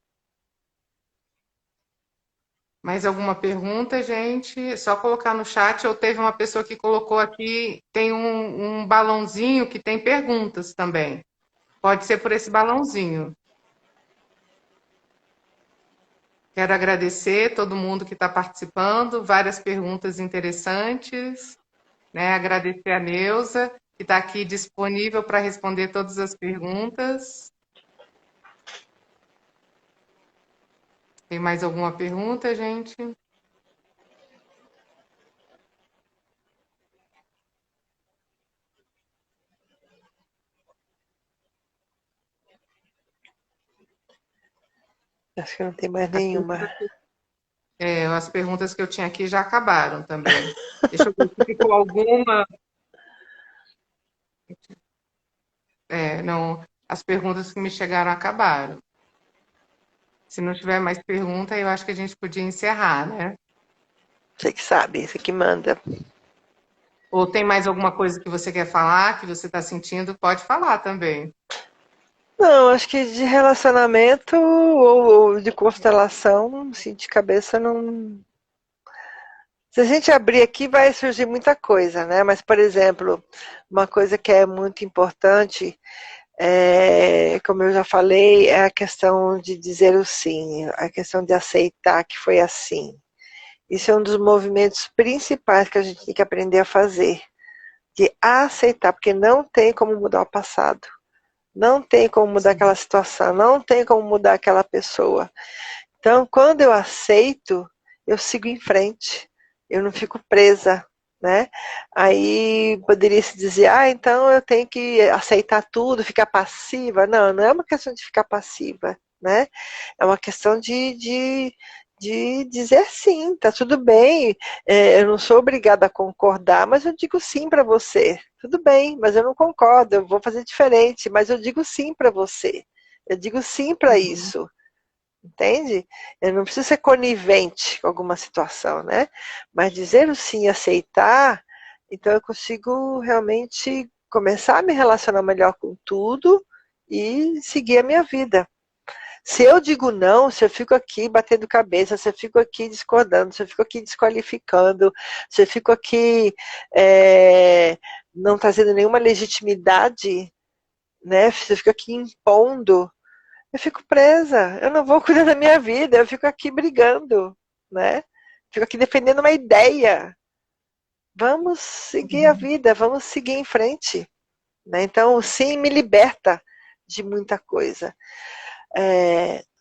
Mais alguma pergunta, gente? Só colocar no chat. Ou teve uma pessoa que colocou aqui, tem um balãozinho que tem perguntas também. Pode ser por esse balãozinho. Quero agradecer todo mundo que está participando, várias perguntas interessantes, né? Agradecer a Neuza, que está aqui disponível para responder todas as perguntas. Tem mais alguma pergunta, gente? Acho que não tem mais As nenhuma. perguntas, as perguntas que eu tinha aqui já acabaram também. Deixa eu ver se ficou alguma. Não, as perguntas que me chegaram acabaram. Se não tiver mais pergunta, eu acho que a gente podia encerrar, né? Você que sabe, você que manda. Ou tem mais alguma coisa que você quer falar, que você está sentindo? Pode falar também. Não, acho que de relacionamento ou de constelação, assim, de cabeça não. Se a gente abrir aqui, vai surgir muita coisa, né? Mas, por exemplo, uma coisa que é muito importante, como eu já falei, é a questão de dizer o sim, a questão de aceitar que foi assim. Isso é um dos movimentos principais que a gente tem que aprender a fazer, de aceitar, porque não tem como mudar o passado. Não tem como mudar Sim. aquela situação, não tem como mudar aquela pessoa. Então, quando eu aceito, eu sigo em frente, eu não fico presa, né? Aí poderia se dizer, então eu tenho que aceitar tudo, ficar passiva. Não, não é uma questão de ficar passiva, né? É uma questão de dizer sim, tá tudo bem, eu não sou obrigada a concordar, mas eu digo sim para você. Tudo bem, mas eu não concordo, eu vou fazer diferente, mas eu digo sim para você. Eu digo sim para Uhum. isso. Entende? Eu não preciso ser conivente com alguma situação, né? Mas dizer o sim e aceitar, então eu consigo realmente começar a me relacionar melhor com tudo e seguir a minha vida. Se eu digo não, se eu fico aqui batendo cabeça, se eu fico aqui discordando, se eu fico aqui desqualificando, se eu fico aqui não trazendo nenhuma legitimidade, né? Se eu fico aqui impondo, eu fico presa, eu não vou cuidar da minha vida, eu fico aqui brigando, né? Fico aqui defendendo uma ideia. Vamos seguir a vida, vamos seguir em frente. Né? Então, o sim me liberta de muita coisa.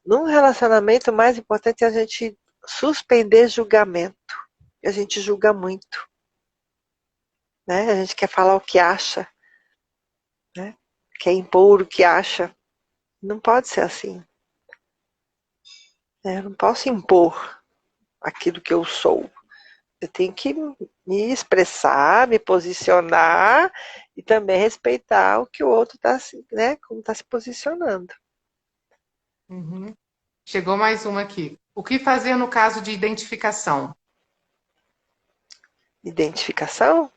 Num relacionamento, o mais importante é a gente suspender julgamento. A gente julga muito. né? A gente quer falar o que acha, né? Quer impor o que acha. Não pode ser assim, né? Eu não posso impor aquilo que eu sou. Eu tenho que me expressar, me posicionar e também respeitar o que o outro está, né, como está se posicionando. Uhum. Chegou mais uma aqui. O que fazer no caso de identificação? Identificação?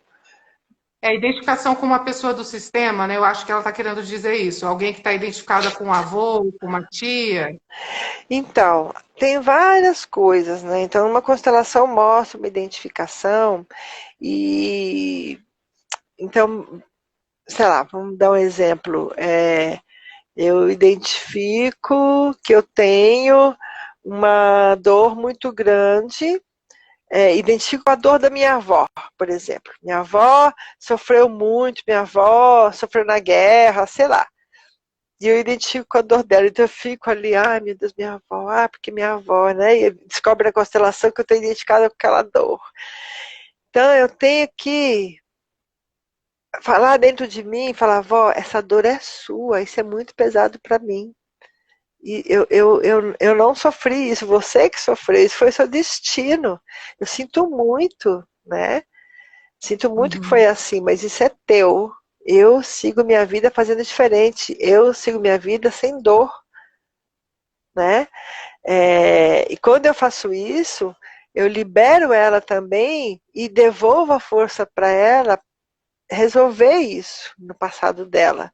É identificação com uma pessoa do sistema, né? Eu acho que ela está querendo dizer isso. Alguém que está identificada com um avô, com uma tia. Então, tem várias coisas, né? Então, uma constelação mostra uma identificação e então, sei lá, vamos dar um exemplo. Eu identifico que eu tenho uma dor muito grande, identifico a dor da minha avó, por exemplo. Minha avó sofreu muito, minha avó sofreu na guerra, sei lá. E eu identifico a dor dela, então eu fico ali, ai meu Deus, minha avó, porque minha avó, né? E descobre na constelação que eu estou identificada com aquela dor. Então eu tenho que falar dentro de mim, falar, avó, essa dor é sua, isso é muito pesado para mim. E eu não sofri isso, você que sofreu, isso foi seu destino. Eu sinto muito, né? Sinto muito que Uhum. foi assim, mas isso é teu. Eu sigo minha vida fazendo diferente. Eu sigo minha vida sem dor, né? E quando eu faço isso, eu libero ela também e devolvo a força para ela resolver isso no passado dela,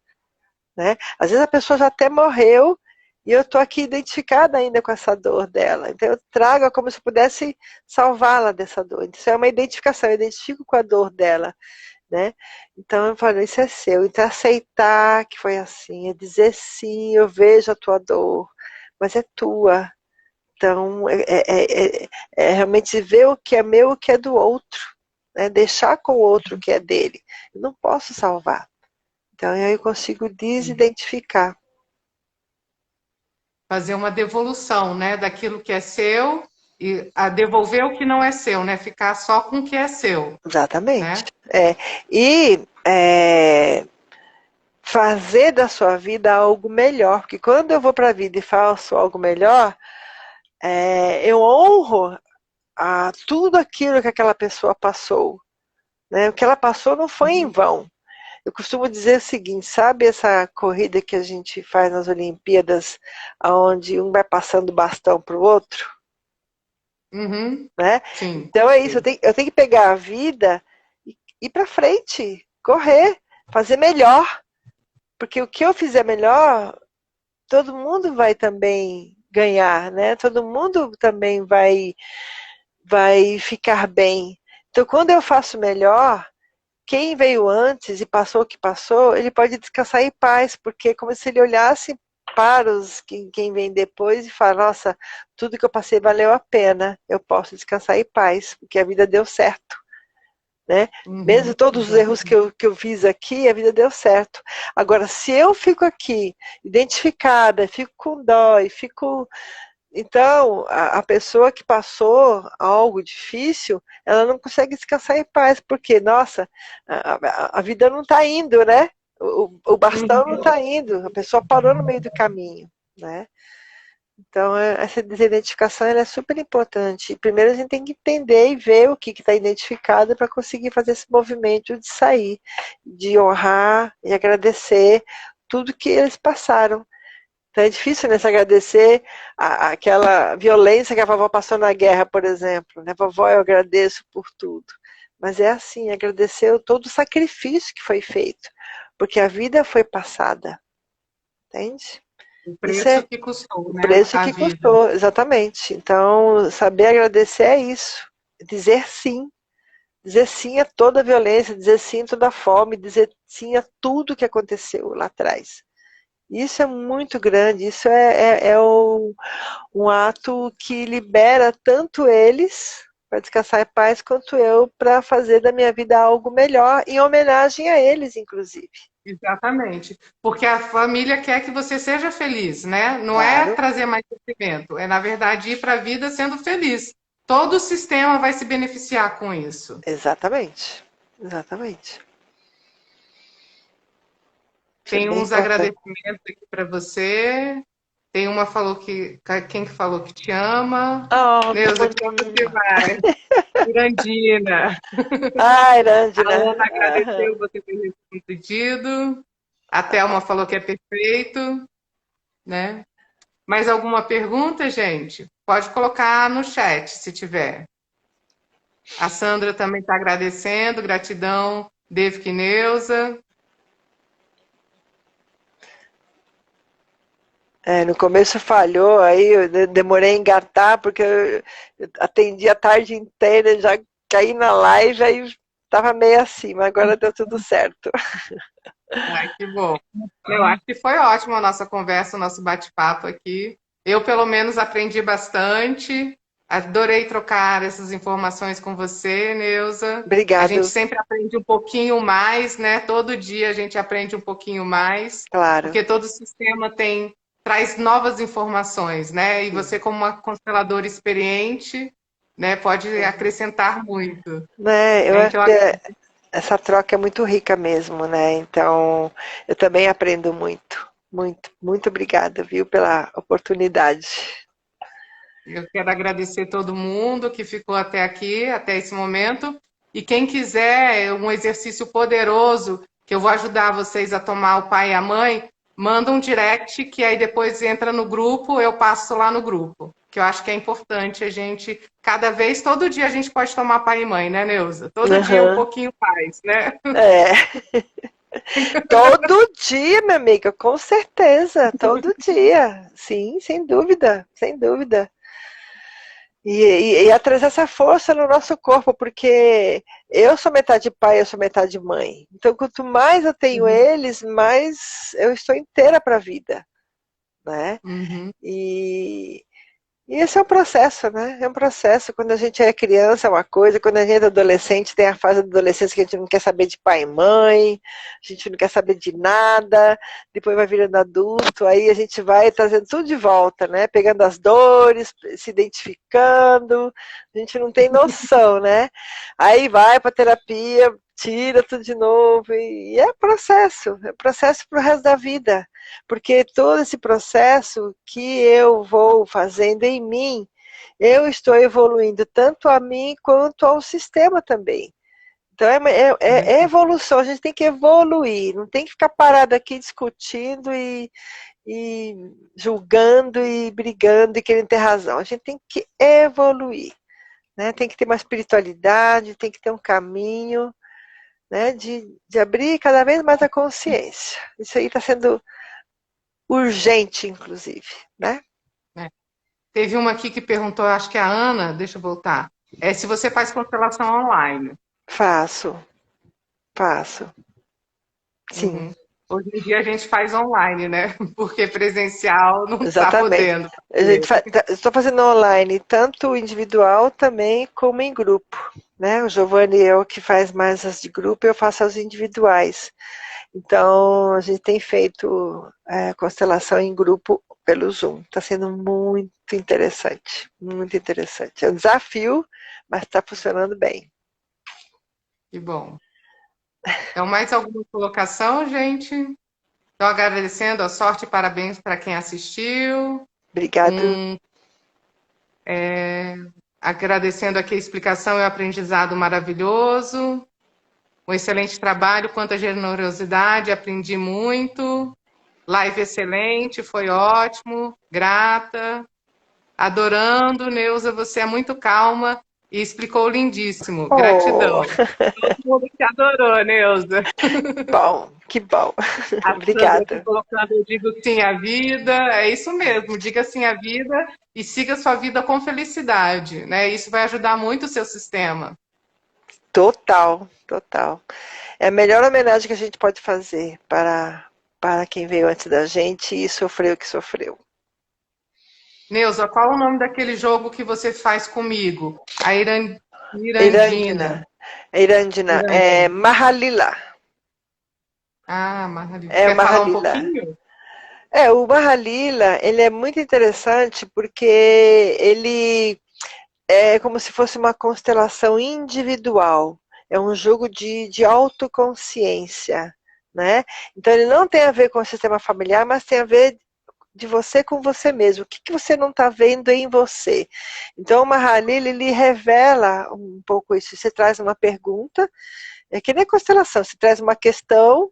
né? Às vezes a pessoa já até morreu e eu estou aqui identificada ainda com essa dor dela. Então eu trago como se eu pudesse salvá-la dessa dor. Isso é uma identificação, eu identifico com a dor dela, né? Então eu falo, isso é seu. Então aceitar que foi assim, é dizer sim, eu vejo a tua dor, mas é tua. Então é realmente ver o que é meu e o que é do outro, né? Deixar com o outro o que é dele. Eu não posso salvar. Então aí eu consigo desidentificar. Fazer uma devolução, né, daquilo que é seu e a devolver o que não é seu, né? Ficar só com o que é seu, Exatamente. né? E fazer da sua vida algo melhor, porque quando eu vou para a vida e faço algo melhor, eu honro tudo aquilo que aquela pessoa passou. Né? O que ela passou não foi em vão. Eu costumo dizer o seguinte, sabe essa corrida que a gente faz nas Olimpíadas, onde um vai passando o bastão para o outro? Uhum. Né? Sim. Então é isso, Sei. eu tenho que pegar a vida e ir para frente, correr, fazer melhor. Porque o que eu fizer melhor, todo mundo vai também ganhar, né? Todo mundo também vai ficar bem. Então, quando eu faço melhor, quem veio antes e passou o que passou, ele pode descansar em paz, porque é como se ele olhasse para quem vem depois e fala, nossa, tudo que eu passei valeu a pena, eu posso descansar em paz, porque a vida deu certo. Né? Mesmo Uhum. todos os erros Exatamente. que eu fiz aqui, a vida deu certo. Agora, se eu fico aqui identificada, fico com dó e fico. Então, a pessoa que passou algo difícil, ela não consegue descansar em paz, porque, nossa, a vida não está indo, né? O bastão não Uhum. está indo, a pessoa parou no meio do caminho, né? Então, essa desidentificação é super importante. Primeiro, a gente tem que entender e ver o que está identificado para conseguir fazer esse movimento de sair, de honrar e agradecer tudo que eles passaram. Então, é difícil, né, se agradecer aquela violência que a vovó passou na guerra, por exemplo. Né? Vovó, eu agradeço por tudo. Mas é assim, agradecer todo o sacrifício que foi feito, porque a vida foi passada, entende? O Isso é preço que custou, o né, preço a que vida. custou, exatamente. Então, saber agradecer é isso. Dizer sim. Dizer sim a toda a violência, dizer sim a toda a fome, dizer sim a tudo que aconteceu lá atrás. Isso é muito grande, isso um ato que libera tanto eles para descansar em paz, quanto eu para fazer da minha vida algo melhor, em homenagem a eles, inclusive. Exatamente. Porque a família quer que você seja feliz, né? Não é Claro, trazer mais sofrimento, é, na verdade, ir para a vida sendo feliz. Todo o sistema vai se beneficiar com isso. exatamente. exatamente. Isso é Tem bem uns importante. agradecimentos aqui para você. Tem uma falou que quem que falou que te ama. Oh, que Neuza, para você bonitinho. vai. Irandina. Ah, A Erândina. Ana agradeceu Aham. você ter respondido. A Thelma falou que é perfeito, né? Mais alguma pergunta, gente? Pode colocar no chat, se tiver. A Sandra também está agradecendo. Gratidão, Devki Neuza. É, no começo falhou, aí eu demorei a engatar, porque eu atendi a tarde inteira, já caí na live, aí estava meio assim, mas agora deu tudo certo. Ai, que bom. Eu acho que foi ótimo a nossa conversa, o nosso bate-papo aqui. Eu, pelo menos, aprendi bastante. Adorei trocar essas informações com você, Neuza. A gente Obrigado, sempre aprende um pouquinho mais, né? Todo dia a gente aprende um pouquinho mais, claro. porque todo sistema traz novas informações, né? E você, como uma consteladora experiente, né, pode acrescentar muito. Né, eu Né? acho Então, que essa troca é muito rica mesmo, né? Então, eu também aprendo muito, muito, muito obrigada, viu, pela oportunidade. eu quero agradecer todo mundo que ficou até aqui, até esse momento. E quem quiser um exercício poderoso, que eu vou ajudar vocês a tomar o pai e a mãe, manda um direct que aí depois entra no grupo, eu passo lá no grupo. Que eu acho que é importante a gente, cada vez, todo dia a gente pode tomar pai e mãe, né, Neuza? Todo dia um Aham. pouquinho mais, né? É, todo dia, minha amiga, com certeza, todo dia. Sim, sem dúvida, sem dúvida. E trazer essa força no nosso corpo, porque eu sou metade pai, eu sou metade mãe. Então, quanto mais eu tenho eles, mais eu estou inteira para a vida, né? Uhum. E, e esse é um processo, né? É um processo. Quando a gente é criança é uma coisa, quando a gente é adolescente, tem a fase da adolescência que a gente não quer saber de pai e mãe, a gente não quer saber de nada, depois vai virando adulto, aí a gente vai trazendo tudo de volta, né? Pegando as dores, se identificando, a gente não tem noção, né? Aí vai para terapia, tira tudo de novo, e é processo para o resto da vida. Porque todo esse processo que eu vou fazendo em mim, eu estou evoluindo tanto a mim quanto ao sistema também. Então é evolução, a gente tem que evoluir, não tem que ficar parado aqui discutindo e julgando e brigando e querendo ter razão. A gente tem que evoluir, né? Tem que ter uma espiritualidade, tem que ter um caminho, né? De abrir cada vez mais a consciência. Isso aí está sendo urgente, inclusive, né? É. Teve uma aqui que perguntou, acho que é a Ana, deixa eu voltar, se você faz constelação online. Faço, faço. Sim, Uhum. Hoje em dia a gente faz online, né? Porque presencial não está exatamente. podendo A gente fazer. estou fazendo online, tanto individual também como em grupo. Né? O Giovanni é o que faz mais as de grupo, eu faço as individuais. Então, a gente tem feito constelação em grupo pelo Zoom. Está sendo muito interessante, muito interessante. É um desafio, mas está funcionando bem. Que bom. Então, mais alguma colocação, gente? Então, agradecendo a sorte e parabéns para quem assistiu. Obrigado. Um, agradecendo aqui a explicação e o aprendizado maravilhoso. Um excelente trabalho, quanta generosidade, aprendi muito. Live excelente, foi ótimo, grata. Adorando, Neuza, você é muito calma e explicou lindíssimo. Oh, Gratidão. Todo mundo te adorou, Neuza. bom, que bom. A Sandra aqui Obrigada. colocando eu digo sim à vida. É isso mesmo, diga sim à vida e siga sua vida com felicidade, né? Isso vai ajudar muito o seu sistema. Total, total. É a melhor homenagem que a gente pode fazer para quem veio antes da gente e sofreu o que sofreu. Neuza, qual o nome daquele jogo que você faz comigo? Irandina, Irandina. Irandina, é Irandina. Mahalila. Ah, Margarida. É o Quer falar um Mahalila. pouquinho? O Mahalila, ele é muito interessante porque ele é como se fosse uma constelação individual. é um jogo de autoconsciência, né? Então ele não tem a ver com o sistema familiar, mas tem a ver de você com você mesmo. O que, que você não está vendo em você? Então o Mahalil, ele revela um pouco isso. Você traz uma pergunta, é que nem constelação, você traz uma questão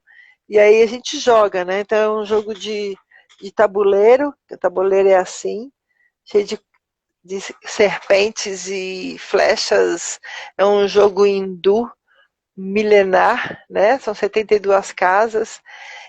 e aí a gente joga, né? Então é um jogo de tabuleiro, o tabuleiro é assim, cheio de serpentes e flechas, é um jogo hindu milenar, né? São 72 casas,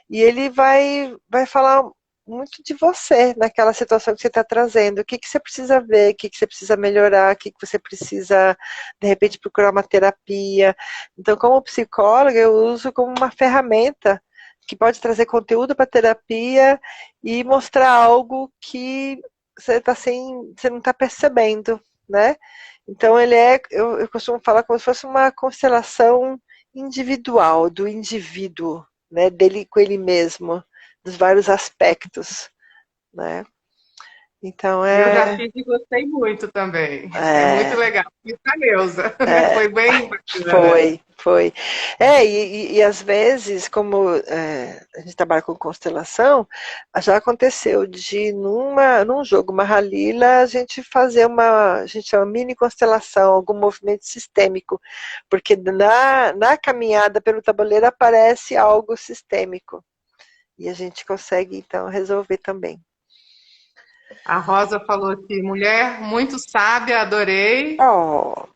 e ele vai falar muito de você naquela situação que você está trazendo. O que, que você precisa ver, o que, que você precisa melhorar, o que, que você precisa, de repente, procurar uma terapia. Então, como psicóloga, eu uso como uma ferramenta que pode trazer conteúdo para a terapia e mostrar algo que você não está percebendo, né? Então ele eu costumo falar como se fosse uma constelação individual, do indivíduo, né? Dele com ele mesmo, dos vários aspectos, né? Então Eu já fiz e gostei muito também. É muito é, legal. Isso a Neuza. é, Foi bem bacana. foi. E às vezes, como a gente trabalha com constelação, já aconteceu de num jogo Mahalila a gente fazer a gente chama mini constelação, algum movimento sistêmico, porque na caminhada pelo tabuleiro aparece algo sistêmico e a gente consegue então resolver também. A Rosa falou aqui, mulher muito sábia, adorei. Oh,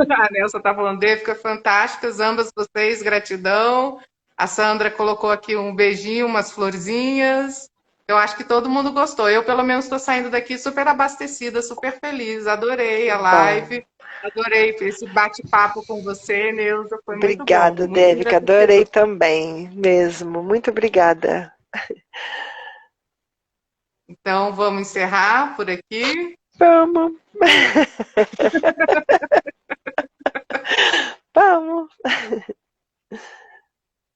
A Nelson está falando, fica fantásticas, ambas vocês, gratidão. A Sandra colocou aqui um beijinho, umas florzinhas. Eu acho que todo mundo gostou. Eu, pelo menos, estou saindo daqui super abastecida, super feliz. Adorei a bom. live, adorei esse bate-papo com você, Neuza. Foi muito bom, Obrigada, muito Dévica. Adorei engrandecedor. também, mesmo. Muito obrigada. Então, vamos encerrar por aqui. Vamos. Vamos.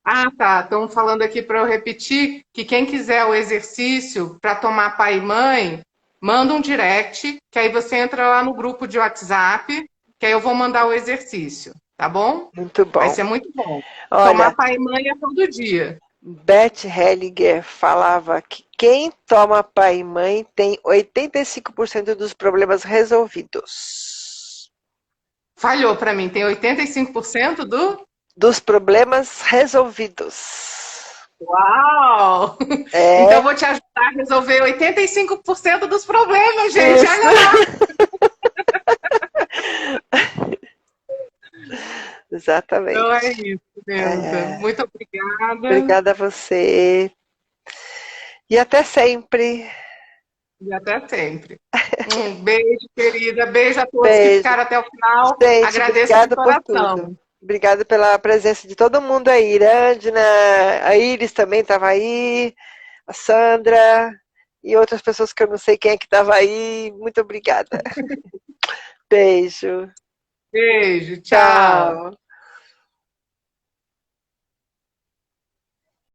Ah, tá. Estão falando aqui para eu repetir que quem quiser o exercício para tomar pai e mãe, manda um direct, que aí você entra lá no grupo de WhatsApp, que aí eu vou mandar o exercício, tá bom? Muito Vai bom. ser muito bom. Tomar Olha, pai e mãe é todo dia. Beth Hellinger falava que quem toma pai e mãe tem 85% dos problemas resolvidos. Falhou para mim, tem 85% do. Dos problemas resolvidos. Uau! Então eu É vou te ajudar a resolver 85% dos problemas, gente. isso. Olha lá. Então é Exatamente. isso, Neuza. É. Muito obrigada. Obrigada a você. E até sempre. E até sempre. Um beijo, querida. Beijo a todos que Beijo. ficaram até o final. Gente, Agradeço de obrigada por tudo. coração. Obrigada pela presença de todo mundo aí. Irândina, a Iris também estava aí, a Sandra e outras pessoas que eu não sei quem é que estava aí. Muito obrigada. Beijo. Beijo, tchau. Tchau.